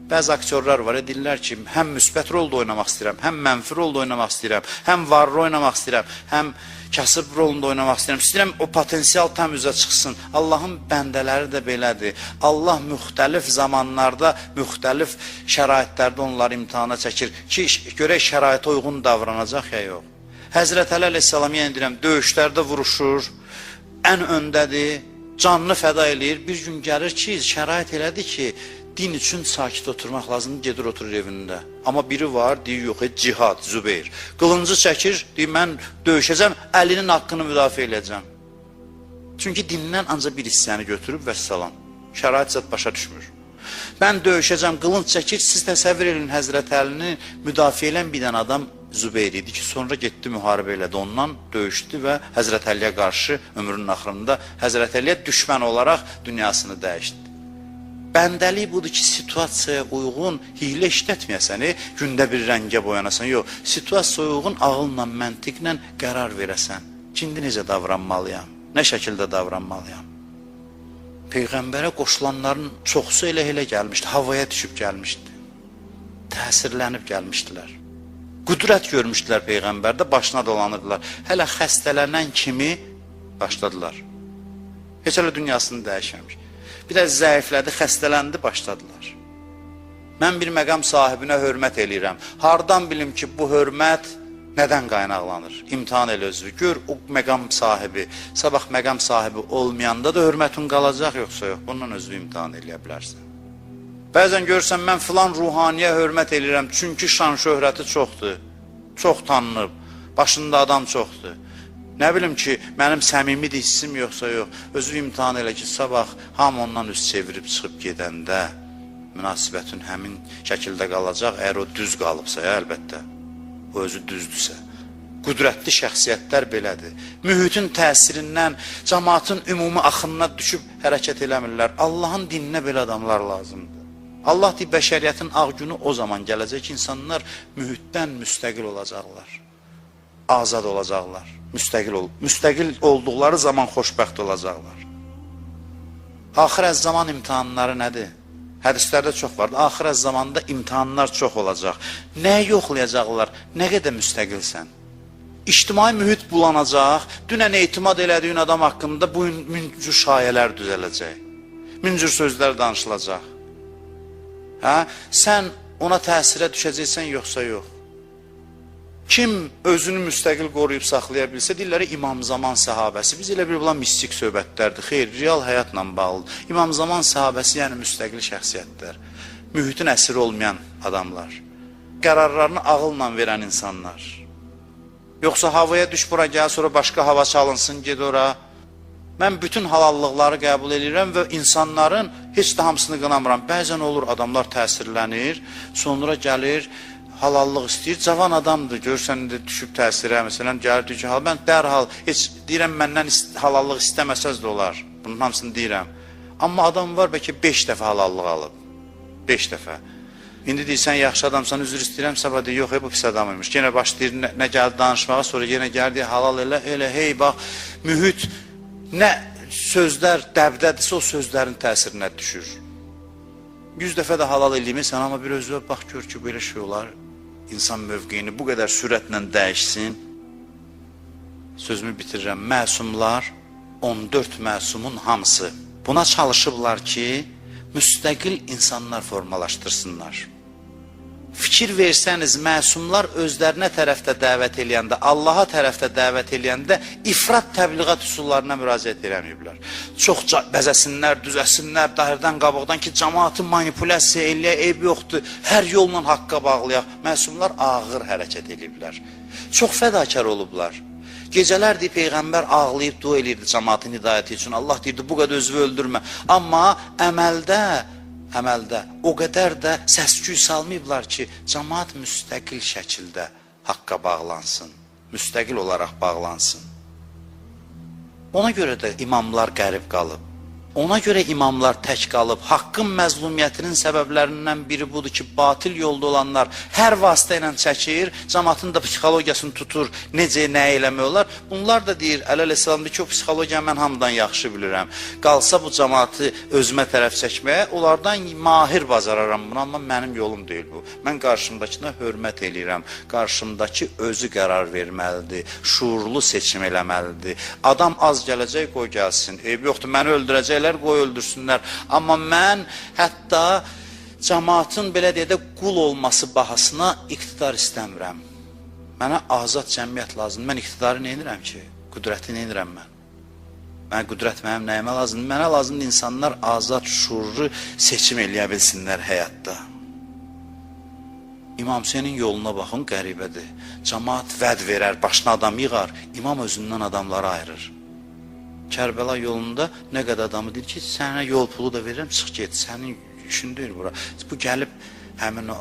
Bəzi aktyorlar var, deyirlər ki, həm müsbət rolda oynamaq istəyirəm, həm mənfi rolda oynamaq istəyirəm, həm varlı oynamaq istəyirəm, həm kasıb rolunda oynamaq istəyirəm. İstəyirəm o potensial tam üzə çıxsın. Allahın bəndələri də belədir. Allah müxtəlif zamanlarda, müxtəlif şəraitlərdə onları imtihana çəkir ki, görək şəraitə uyğun davranacaq ya yox. Həzrət Əli əleyhissalam, yəni deyirəm, döyüşlərdə vuruşur, ən öndədir, canını fəda eləyir. Bir gün gəlir ki, şərait elədi ki, din üçün sakit oturmaq lazımdır, gedir oturur evində. Amma biri var, deyir, yox, cihad, Zübeyir. Qılıncı çəkir, deyir, mən döyüşəcəm, əlinin haqqını müdafiə edəcəm. Çünki dindən ancaq bir hissəni götürüb vəssalam. Şərait zət başa düşmür. Mən döyüşəcəm, qılınc çəkir, siz təsəvvür edin Həzrət Əlini müdafiə edən bir dənə adam Zübeyir idi ki, sonra getdi müharibə elədi, ondan döyüşdü və Həzrət Əliyə qarşı ömrünün axırında Həzrət Əliyə düşmən olaraq dünyasını dəyişdi. Bəndəlik budur ki, situasiyaya uyğun hiylə işlətməyəsən, gündə bir rəngə boyanasan, yox, situasiyaya uyğun ağılla, məntiqlə qərar verəsən. İndi necə davranmalıyam, nə şəkildə davranmalıyam? Peyğəmbərə qoşulanların çoxsu elə gəlmişdi, havaya düşüb gəlmişdi, təsirlənib gəlmişdilər. Qüdrət görmüşdülər Peyğəmbərdə, başına dolanırdılar. Hələ xəstələnən kimi başladılar. Heç hələ dünyasını dəyişməmiş. Bir də zəiflədi, xəstələndi, başladılar. Mən bir məqam sahibinə hörmət eləyirəm. Hardan bilim ki, bu hörmət Nədən qaynaqlanır? İmtahan elə özü. Gör o məqam sahibi, sabah məqam sahibi olmayanda da hörmətin qalacaq yoxsa yox. Bundan özü imtahan eləyə bilərsən. Bəzən görürsən mən filan ruhaniyə hörmət eləyirəm çünki şan şöhrəti çoxdur. Çox tanınıb, başında adam çoxdur. Nə bilim ki, mənim səmimidir hissim yoxsa yox. Özü imtahan elə ki, sabah hamı ondan üst çevirib çıxıb gedəndə münasibətin həmin şəkildə qalacaq, əgər o düz qalıbsa, əlbəttə. O özü düzdürsə. Qüdrətli şəxsiyyətlər belədir. Mühitin təsirindən, cəmaatın ümumi axınına düşüb hərəkət eləmirlər. Allahın dininə belə adamlar lazımdır. Allah deyir, bəşəriyyətin ağ günü o zaman gələcək, insanlar mühitdən müstəqil olacaqlar. Azad olacaqlar. Müstəqil olduqları zaman xoşbəxt olacaqlar. Axir zaman imtihanları nədir? Hədislərdə çox vardır. Axir zamanda imtihanlar çox olacaq. Nəyə yoxlayacaqlar? Nə qədər müstəqilsən? İctimai mühit bulanacaq. Dünən etimad elədiyin adam haqqında bu min cür şayələr düzələcək. Min cür sözlər danışılacaq. Sən ona təsirə düşəcəksən yoxsa yox? Kim özünü müstəqil qoruyub saxlaya bilsə, deyirlər İmam Zaman səhabəsi. Biz elə bir bulan mistik söhbətlərdir. Xeyr, real həyatla bağlıdır. İmam Zaman səhabəsi yəni müstəqil şəxsiyyətlər. Mühitin əsiri olmayan adamlar. Qərarlarını ağılla verən insanlar. Yoxsa havaya düş bura gəl, sonra başqa hava çalınsın, ged ora. Mən bütün halallıqları qəbul edirəm və insanların heç də hamısını qınamıram. Bəzən olur adamlar təsirlənir, sonra gəlir, halallıq istəyir, cavan adamdır, görsən də düşüb təsirə, məsələn, gəlir deyir ki, mən dərhal, heç deyirəm, məndən halallıq istəməsəz də olar, bunun hamısını deyirəm. Amma adam var, bəlkə 5 dəfə halallıq alıb, 5 dəfə. İndi deyirsən, yaxşı adamsan, üzr istəyirəm, sabah deyir, yox, bu pis adamıymış. Yenə başlayır, nə gəldi danışmağa, sonra yenə gəldi, halal elə, hey, bax, mühit, nə sözlər dəbdədirsə, o sözlərin təsirinə düşür. 100 dəfə də halal eləyirsən, amma bir özü bax, gör ki, belə şey olar. İnsan mövqeyini bu qədər sürətlə dəyişsin. Sözümü bitirirəm. Məsumlar, 14 məsumun hamısı buna çalışıblar ki, müstəqil insanlar formalaşdırsınlar. Fikir versəniz, məsumlar özlərinə tərəfdə dəvət eləyəndə, Allaha tərəfdə dəvət eləyəndə ifrat təbliğat üsullarına müraciət eləməyiblər. Çox bəzəsinlər, düzəsinlər, dahirdən qabıqdan ki, cəmaatı manipulyasiya eləyə, eyb yoxdur, hər yolla haqqa bağlayaq. Məsumlar ağır hərəkət eləyiblər. Çox fədakar olublar. Gecələr deyib, Peyğəmbər ağlayıb, dua eləyirdi cəmaatın hidayəti üçün. Allah deyirdi, bu qədər özünü öldürmə. Amma əməldə o qədər də səs-küy salmayıblar ki, cəmaat müstəqil şəkildə haqqa bağlansın, müstəqil olaraq bağlansın. Ona görə də imamlar qərib qalıb, ona görə imamlar tək qalıb. Haqqın məzlumiyyətinin səbəblərindən biri budur ki, batil yolda olanlar hər vasitə ilə çəkir, cəmaatın da psixologiyasını tutur, necə, nə eləmək olar. Bunlar da deyir, əleyhissalam deyir ki, o psixologiyanı mən hamıdan yaxşı bilirəm. Qalsa bu cəmaatı özümə tərəf çəkməyə, onlardan mahir bacararam bunu, amma mənim yolum deyil bu. Mən qarşımdakına hörmət eləyirəm, qarşımdakı özü qərar verməlidir, şuurlu seçim eləməlidir. Adam az gələcək, qoy gəlsin, eyb yoxdur, məni öldürəcəklər, qoy öldürsünlər. Amma mən hətta cəmaatın belə deyə də qul olması bahasına iqtidar istəmirəm. Mənə azad cəmiyyət lazımdır. Mən iqtidarı nə edirəm ki? Qüdrəti nə edirəm mən? Mən qüdrət mənim nəyimə lazımdır? Mənə lazımdır insanlar azad, şuurlu seçim eləyə bilsinlər həyatda. İmam Hüseynin yoluna baxın, qəribədir. Cəmaat vəd verər, başına adam yığar, imam özündən adamları ayırır. Kərbəla yolunda nə qədər adamı deyir ki, sənə yol pulu da verirəm, çıx get, sənin işin deyil bura. Bu gəlib, həmin o,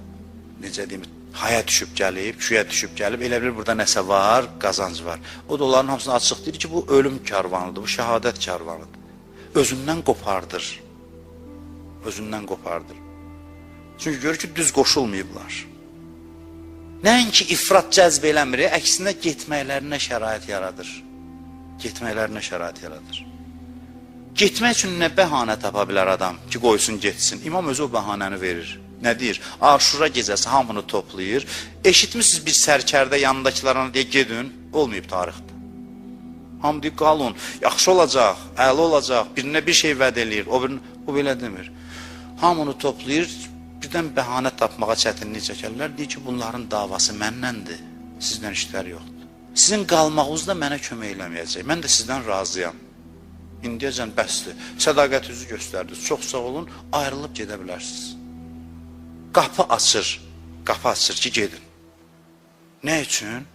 necə deyim, haya düşüb gəlib, küyə düşüb gəlib, elə bilir burada nəsə var, qazanc var. O da onların hamısını açıq deyir ki, bu ölüm karvanıdır, bu şəhadət karvanıdır. Özündən qopardır. Özündən qopardır. Çünki görür ki, düz qoşulmayıblar. Nəinki ifrat cəzb eləmir, əksinə getməklərinə şərait yaradır. Getməklərinə şərait yaradır. Getmək üçün nə bəhanə tapa bilər adam ki, qoysun getsin. İmam özü o bəhanəni verir. Nə deyir? Aşura gecəsi hamını toplayır. Eşitmişsiniz bir sərkərdə yanındakilərine deyə gedin, olmayıb tarixdə. Hamı deyir, qalın, yaxşı olacaq, əli olacaq, birinə bir şey vəd eləyir, o belə demir. Hamını toplayır, birdən bəhanə tapmağa çətinlik çəkərlər, deyir ki, bunların davası mənnəndir. Sizdən işlər yoxdur. Sizin qalmağınız da mənə kömək eləməyəcək. Mən də sizdən razıyam. İndiyəcən bəsdir. Sədaqətinizi göstərdiniz. Çox sağ olun, ayrılıb gedə bilərsiniz. Qapı açır ki, gedin. Nə üçün?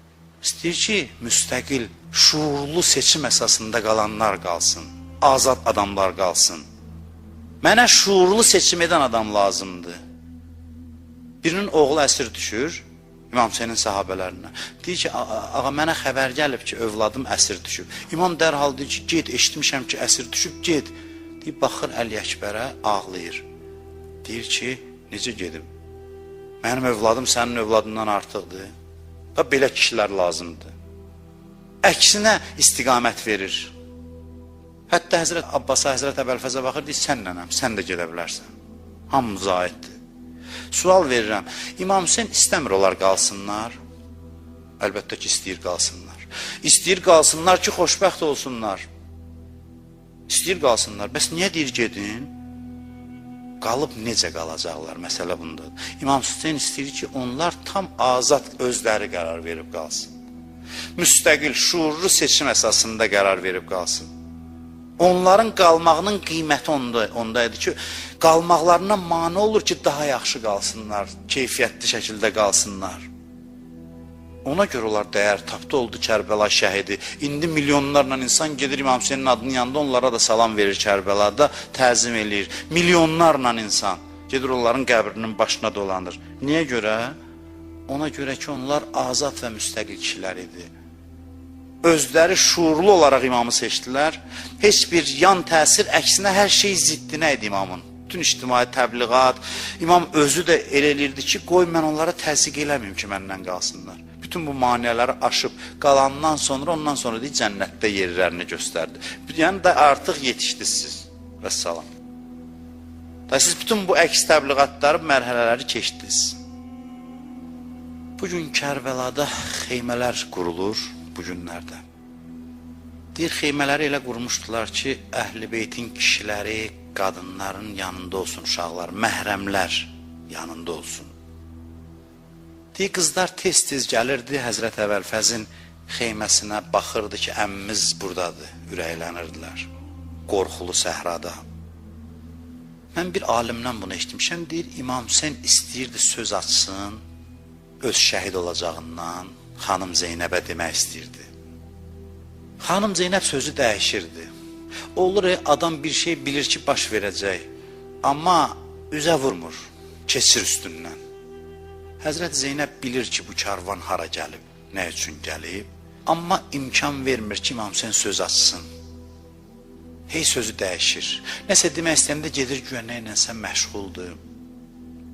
İstəyir ki, müstəqil, şuurlu seçim əsasında qalanlar qalsın. Azad adamlar qalsın. Mənə şuurlu seçim edən adam lazımdır. Birinin oğlu əsir düşür, İmam Hüseynin sahabələrinə. Deyir ki, ağa mənə xəbər gəlib ki, övladım əsir düşüb. İmam dərhal deyir ki, ged, eşitmişəm ki, əsir düşüb, ged. Deyir, baxır Əli Əkbərə, ağlayır. Deyir ki, necə gedim? Mənim övladım sənin övladından artıqdır. Belə kişilər lazımdır. Əksinə istiqamət verir. Hətta Həzrət Abbasa, Həzrət Əbəlfəzə baxır, deyir, sənlənəm, sən də gedə bilərsən. Hamımız aiddir. Sual verirəm, İmam Hüseyin istəmir onlar qalsınlar. Əlbəttə ki, istəyir qalsınlar. İstəyir qalsınlar ki, xoşbəxt olsunlar. İstəyir qalsınlar. Bəs niyə deyir gedin? Qalıb necə qalacaqlar? Məsələ bundadır. İmam Hüseyin istəyir ki, onlar tam azad özləri qərar verib qalsın. Müstəqil, şuurlu seçim əsasında qərar verib qalsın. Onların qalmağının qiyməti ondaydı ki, qalmaqlarına mane olur ki, daha yaxşı qalsınlar, keyfiyyətli şəkildə qalsınlar. Ona görə onlar dəyər tapdı, oldu Kərbəla şəhidi. İndi milyonlarla insan gedir İmam Hüseynin adının yanında, onlara da salam verir Kərbəlada, təzim eləyir. Milyonlarla insan gedir onların qəbrinin başına dolanır. Niyə görə? Ona görə ki, onlar azad və müstəqil kişilər idi. Özləri şuurlu olaraq imamı seçdilər. Heç bir yan təsir, əksinə hər şey ziddinə idi imamın. Bütün ictimai təbliğat, imam özü də elə eləyirdi ki, qoy mən onlara təzyiq eləməyim ki, məndən qalsınlar. Bütün bu maniələri aşıb qalandan sonra, ondan sonra deyil, cənnətdə yerlərini göstərdi. Yəni da artıq yetişdiniz. Vəssalam. Siz bütün bu əks təbliğatları, mərhələləri keçdiniz. Bugün Kərbəlada xeymələr qurulur. Bu günlərdə. Deyir, xeymələri elə qurmuşdular ki, Əhl-i Beytin kişiləri, qadınların yanında olsun, uşaqlar, məhrəmlər yanında olsun. Deyir, qızlar tez-tez gəlirdi, Həzrət Əvəlfəzin xeyməsinə baxırdı ki, əmmimiz buradadır, ürəklənirdilər, qorxulu səhrada. Mən bir alimdən bunu eşitmişəm, deyir, İmam Hüseyin istəyirdi söz açsın, öz şəhid olacağından, Xanım Zeynəbə demək istəyirdi. Xanım Zeynəb sözü dəyişirdi. Olur, adam bir şey bilir ki, baş verəcək. Amma üzə vurmur, keçir üstündən. Həzrət Zeynəb bilir ki, bu karvan hara gəlib, nə üçün gəlib. Amma imkan vermir ki, İmam Hüseyin söz açsın. Hey sözü dəyişir. Nəsə demək istəyəndə gedir güya nə ilənsə məşğuldur.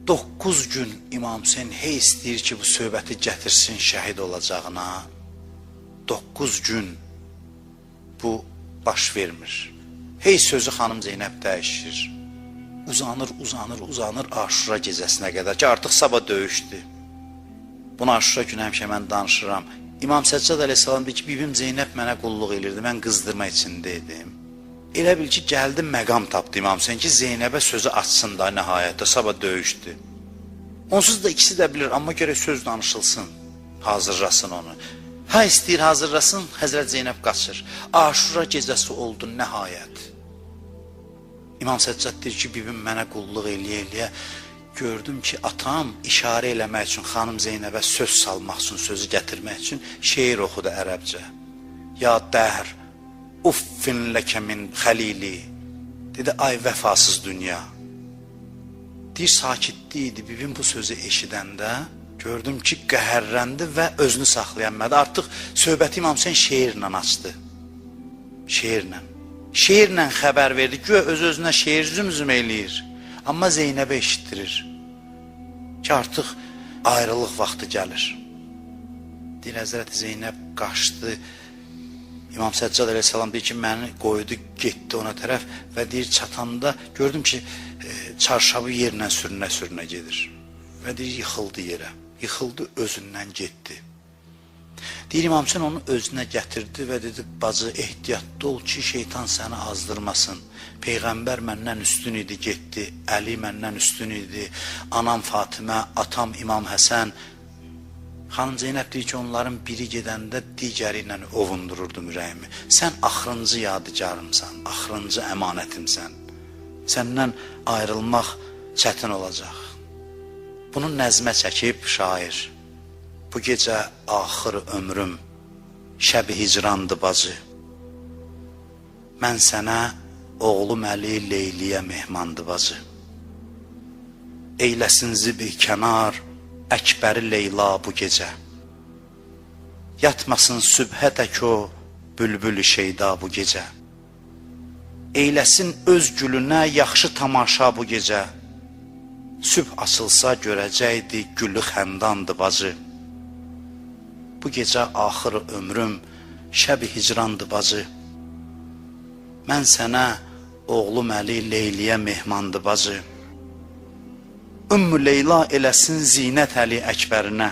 9 gün İmam Hüseyin hey istəyir ki, bu söhbəti gətirsin şəhid olacağına. 9 gün bu baş vermir. Hey sözü xanım Zeynəb dəyişir. Uzanır Aşura gecəsinə qədər ki, artıq sabah döyüşdü. Bunu Aşura günü həmişə mən danışıram. İmam Səccad əleyhissalam deyir ki, bibim Zeynəb mənə qulluq edirdi, mən qızdırma içindəydim. Elə bil ki, gəldi məqam tapdı İmam Hüseyin ki, Zeynəbə sözü açsın da nəhayətdə, sabah döyüşdü. Onsuz da ikisi də bilir, amma gərək söz danışılsın, hazırlasın onu. Ha istəyir hazırlasın, Həzrət Zeynəb qaçır. Aşura gecəsi oldu nəhayət. İmam Səccad deyir ki, bibim mənə qulluq eləyə-eləyə gördüm ki, atam işarə eləmək üçün, xanım Zeynəbə söz salmaq üçün, sözü gətirmək üçün şeir oxudu ərəbcə. Ya dəhr, uffin ləkə min xəlili. Dedi, ay vəfasız dünya. Deyir, sakitli idi, bibim bu sözü eşidəndə gördüm ki, qəhərləndi və özünü saxlayanmadı. Artıq söhbəti İmam Hüseyin şeirlə açdı. Şeirlə xəbər verdi ki, öz-özünə şeir zümzüm eləyir. Amma Zeynəbə eşitdirir ki, artıq ayrılıq vaxtı gəlir. Deyir, Həzrəti Zeynəb qaçdı. İmam Səccad əleyhissalam deyir ki, məni qoydu, getdi ona tərəf və deyir, çatanda gördüm ki, çarşabı yerlə sürünə gedir. Və deyir, yıxıldı yerə. Yıxıldı, özündən getdi. Deyir, İmam Hüseyin onu özünə gətirdi və dedi, bacı, ehtiyatlı ol ki, şeytan səni azdırmasın. Peyğəmbər məndən üstün idi, getdi. Əli məndən üstün idi. Anam Fatimə, atam İmam Həsən. Xanım Zeynəb deyir ki, onların biri gedəndə digəri ilə ovundururdum ürəyimi. Sən axırıncı yadigarımsan, axırıncı əmanətimsən. Səndən ayrılmaq çətin olacaq. Bunu nəzmə çəkib şair. Bu gecə axır ömrüm, şəb-i hicrandı bacı. Mən sənə oğlum Əli Leyliyə mehmandı bacı. Eyləsin zibi kənar, Əkbəri Leyla bu gecə. Yatmasın sübhə tək o, bülbül-i şeyda bu gecə. Eyləsin öz gülünə yaxşı tamaşa bu gecə. Sübh açılsa görəcəkdi, gülü xəndandı bacı. Bu gecə axır ömrüm, şəb-i hicrandı bacı. Mən sənə oğlum Əli Leyliyə mehmandı bacı. Ümmü Leyla eləsin zinət Əli Əkbərinə.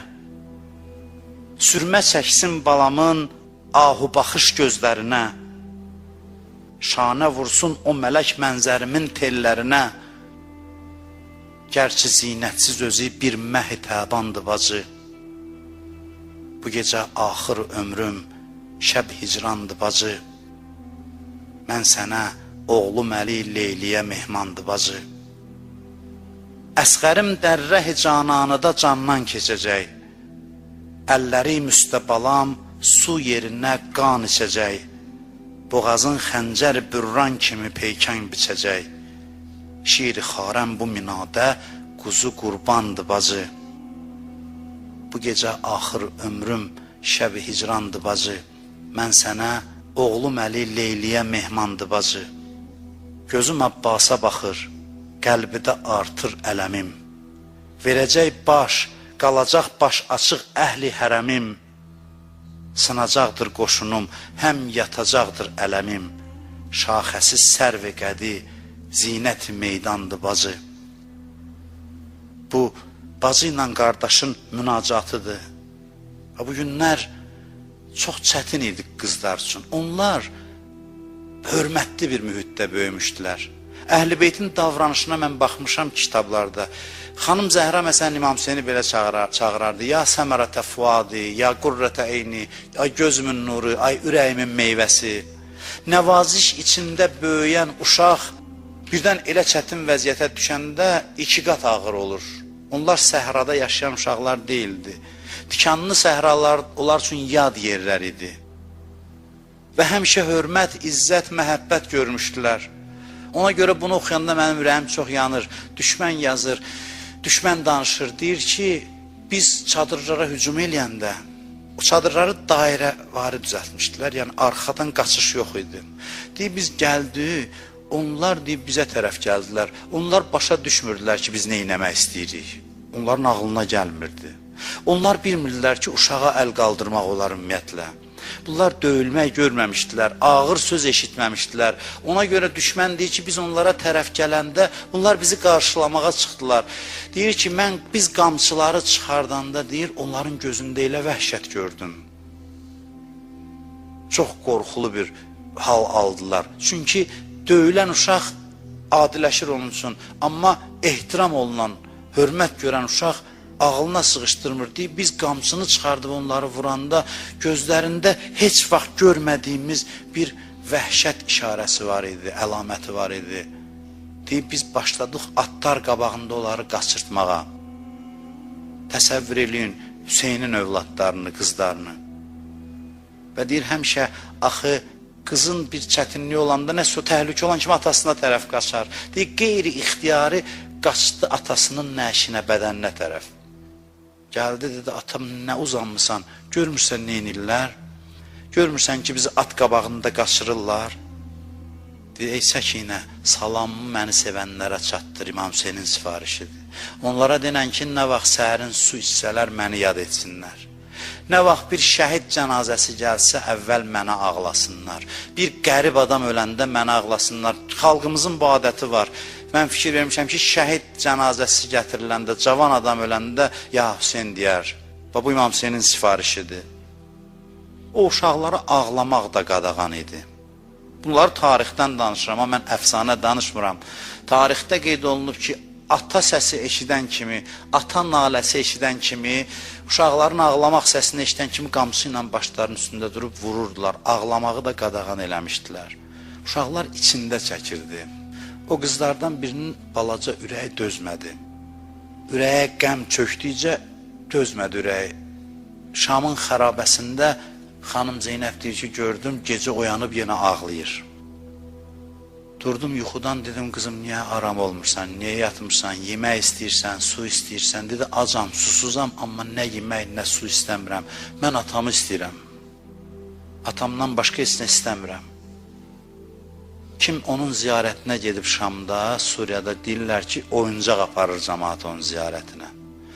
Sürmə çəksin balamın ahu baxış gözlərinə. Şanə vursun o mələk mənzərimin tellərinə. Gərçi zinətsiz özü bir məh-i-təbandı bacı. Bu gecə axır ömrüm, şəb hicrandı bacı. Mən sənə oğlum Əli Leyliyə mehmandı bacı. Əsğərim dərrə-i cananıda candan keçəcək. Əlləri müstəbalam su yerinə qan içəcək. Boğazın xəncər bürran kimi peykan biçəcək. Şiir-i xarəm bu minadə quzu qurbandı bacı. Bu gecə axır ömrüm, şəb-i hicrandı bacı. Mən sənə oğlum Əli Leyliyə mehmandı bacı. Gözüm Abbasa baxır, qəlbidə artır ələmim. Verəcək baş, qalacaq baş açıq əhli hərəmim. Sınacaqdır qoşunum, həm yatacaqdır ələmim. Şaxəsi sərv-i qədi, zinət-i meydandı bacı. Bu, bacı ilə qardaşın münacatıdır. Bu günlər çox çətin idi qızlar üçün. Onlar hörmətli bir mühitdə böyümüşdülər. Əhl-i Beytin davranışına mən baxmışam kitablarda. Xanım Zəhra məsələn İmam Hüseyni belə çağırardı. Ya səmərətə fuadi, ya qurrətə eyni, ay gözümün nuru, ay ürəyimin meyvəsi. Nəvaziş içində böyüyən uşaq birdən elə çətin vəziyyətə düşəndə iki qat ağır olur. Onlar səhrada yaşayan uşaqlar deyildi. Tikanlı səhralar onlar üçün yad yerlər idi. Və həmişə hörmət, izzət, məhəbbət görmüşdülər. Ona görə bunu oxuyanda mənim ürəyim çox yanır. Düşmən yazır, düşmən danışır. Deyir ki, biz çadırlara hücum eləyəndə o çadırları dairəvari düzəltmişdilər. Yəni, arxadan qaçış yox idi. Deyir, biz gəldik, onlar deyib bizə tərəf gəldilər. Onlar başa düşmürdülər ki, biz nə eləmək istəyirik. Onların ağlına gəlmirdi. Onlar bilmirdilər ki, uşağa əl qaldırmaq olar ümumiyyətlə. Bunlar döyülmək görməmişdilər, ağır söz eşitməmişdilər. Ona görə düşmən deyir ki, biz onlara tərəf gələndə bunlar bizi qarşılamağa çıxdılar. Deyir ki, biz qamçıları çıxardanda deyir, onların gözündə elə vəhşət gördüm. Çox qorxulu bir hal aldılar. Çünki döyülən uşaq adiləşir onun üçün. Amma ehtiram olunan, hörmət görən uşaq ağlına sığışdırmır deyib, biz qamçını çıxardıb onları vuranda gözlərində heç vaxt görmədiyimiz bir vəhşət işarəsi var idi, əlaməti var idi. Deyib, biz başladıq atlar qabağında onları qaçırtmağa. Təsəvvür eləyin Hüseynin övladlarını, qızlarını. Və deyir, həmişə axı qızın bir çətinliyi olanda, nəsə o təhlükə olan kimi atasına tərəf qaçar. Deyir, qeyri-ixtiyari qaçdı atasının nəşinə, bədəninə tərəf. Gəldi, dedi, atam, nə uzanmısan, görmürsən neynirlər? Görmürsən ki, bizi at qabağında qaçırırlar? Dedi, ey Səkinə, salamımı məni sevənlərə çatdır, İmam Hüseynin sifarişidir. Onlara denən ki, nə vaxt səhərin su içsələr, məni yad etsinlər. Nə vaxt bir şəhid cənazəsi gəlsə, əvvəl mənə ağlasınlar. Bir qərib adam öləndə mənə ağlasınlar. Xalqımızın bu adəti var. Mən fikir vermişəm ki, şəhid cənazəsi gətiriləndə, cavan adam öləndə, ya Hüseyin deyər. Bu İmam Hüseynin sifarişidir. O uşaqları ağlamaq da qadağan idi. Bunları tarixdən danışıram, amma mən əfsanə danışmıram. Tarixdə qeyd olunub ki, ata səsi eşidən kimi, ata naləsi eşidən kimi, uşaqların ağlamaq səsini eşidən kimi qamçı ilə başlarının üstündə durub vururdular. Ağlamağı da qadağan eləmişdilər. Uşaqlar içində çəkirdi. O qızlardan birinin balaca ürəyi dözmədi. Ürəyə qəm çöktükcə dözmədi ürəyi. Şamın xərabəsində xanım Zeynəb deyir ki, gördüm, gecə oyanıb yenə ağlayır. Durdum yuxudan, dedim, qızım, niyə aram olmursan, niyə yatmırsan, yemək istəyirsən, su istəyirsən, dedi, acam, susuzam, amma nə yemək, nə su istəmirəm, mən atamı istəyirəm, atamdan başqa heç nə istəmirəm. Kim onun ziyarətinə gedib Şamda, Suriyada deyirlər ki, oyuncaq aparır cəmaat onun ziyarətinə.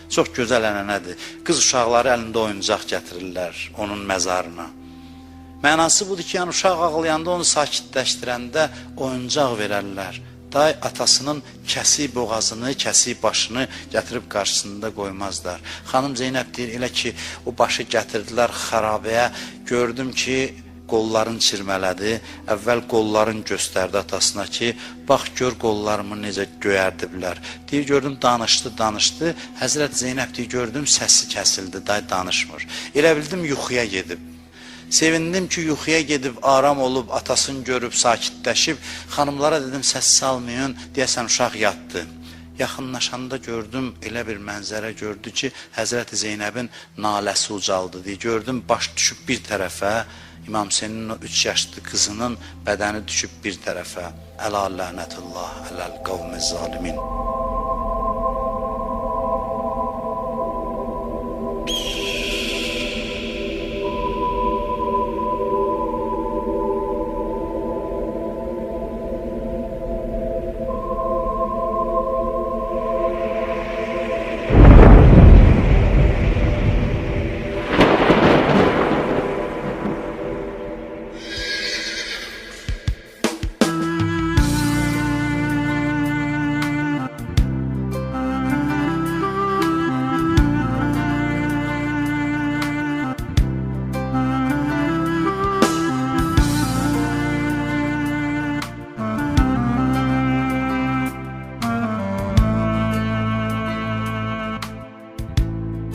Çox gözəl ənənədir, qız uşaqları əlində oyuncaq gətirirlər onun məzarına. Mənası budur ki, yəni uşaq ağlayanda onu sakitləşdirəndə oyuncaq verərlər. Day atasının kəsik boğazını, kəsik başını gətirib qarşısında qoymazlar. Xanım Zeynəb deyir, elə ki, o başı gətirdilər xarabəyə, gördüm ki, qolların çirmələdi. Əvvəl qolların göstərdi atasına ki, bax gör qollarımı necə göyərdiblər. Deyir, gördüm, danışdı. Həzrət Zeynəb deyir, gördüm, səsi kəsildi, day danışmır. Elə bildim, yuxuya gedib. Sevindim ki, yuxuya gedib, aram olub, atasını görüb, sakitləşib. Xanımlara dedim, səs salmayın, deyəsən uşaq yatdı. Yaxınlaşanda gördüm, elə bir mənzərə gördü ki, Həzrət Zeynəbin naləsi ucaldı deyir. Gördüm, baş düşüb bir tərəfə, İmam Hüseynin o 3 yaşlı qızının bədəni düşüb bir tərəfə. Əla lənətullah, ələl qavmi zalimin.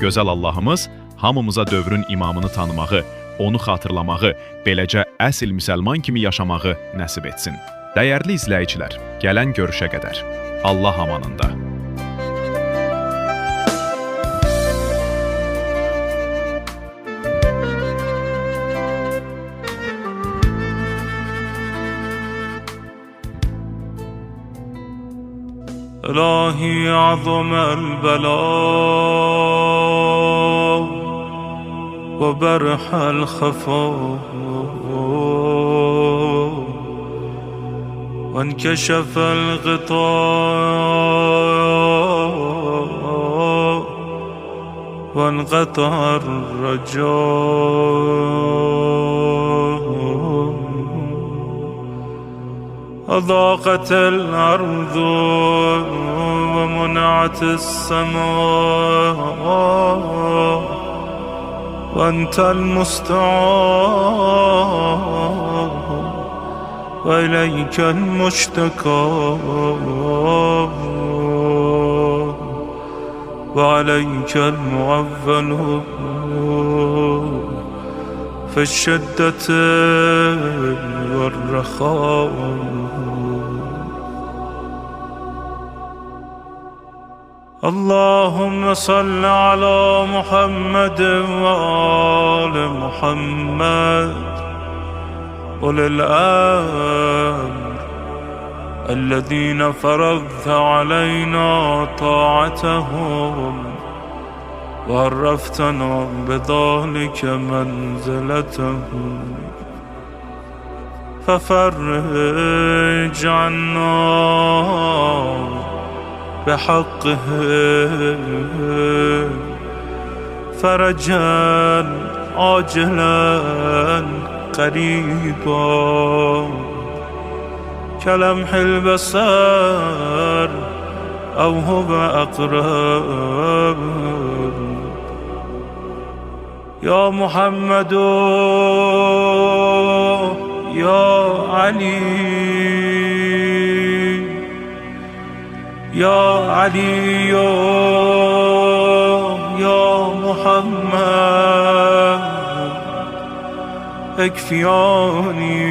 Gözəl Allahımız hamımıza dövrün imamını tanımağı, onu xatırlamağı, beləcə əsl müsəlman kimi yaşamağı nəsib etsin. Dəyərli izləyicilər, gələn görüşə qədər Allah amanında. إلهي عظم البلاء وبرح الخفاء وانكشف الغطاء وانقطع الرجاء أضاقت الأرض ومنعت السماء وأنت المستعان وإليك المشتكى وعليك المعول في الشدة والرخاء اللهم صل على محمد وآل محمد أولي الأمر الذين فرضت علينا طاعتهم وعرفتنا بذلك منزلتهم ففرج عنا بحقه فرجا عاجلا قريبا كلمح البصر أو هو أقرب يا محمد يا علي يا علي يا محمد اكفياني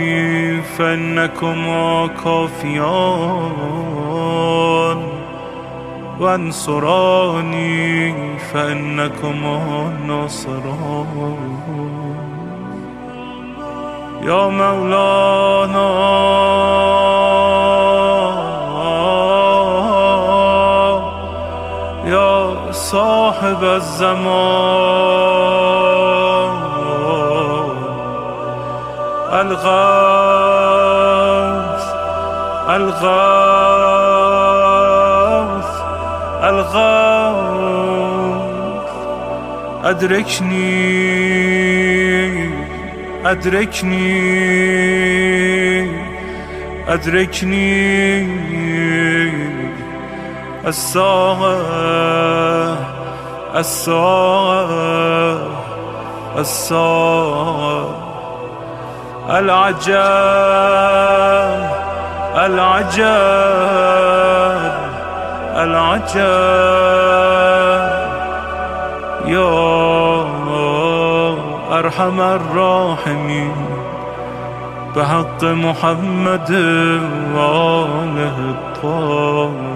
فإنكما كافيان وانصراني فإنكما ناصران يا مولانا يا صاحب الزمان الغوث الغوث الغوث أدركني أدركني أدركني الساعة الساعة الساعة العجاب العجاب العجاب يا أرحم الراحمين بحق محمد وآله الطاهرين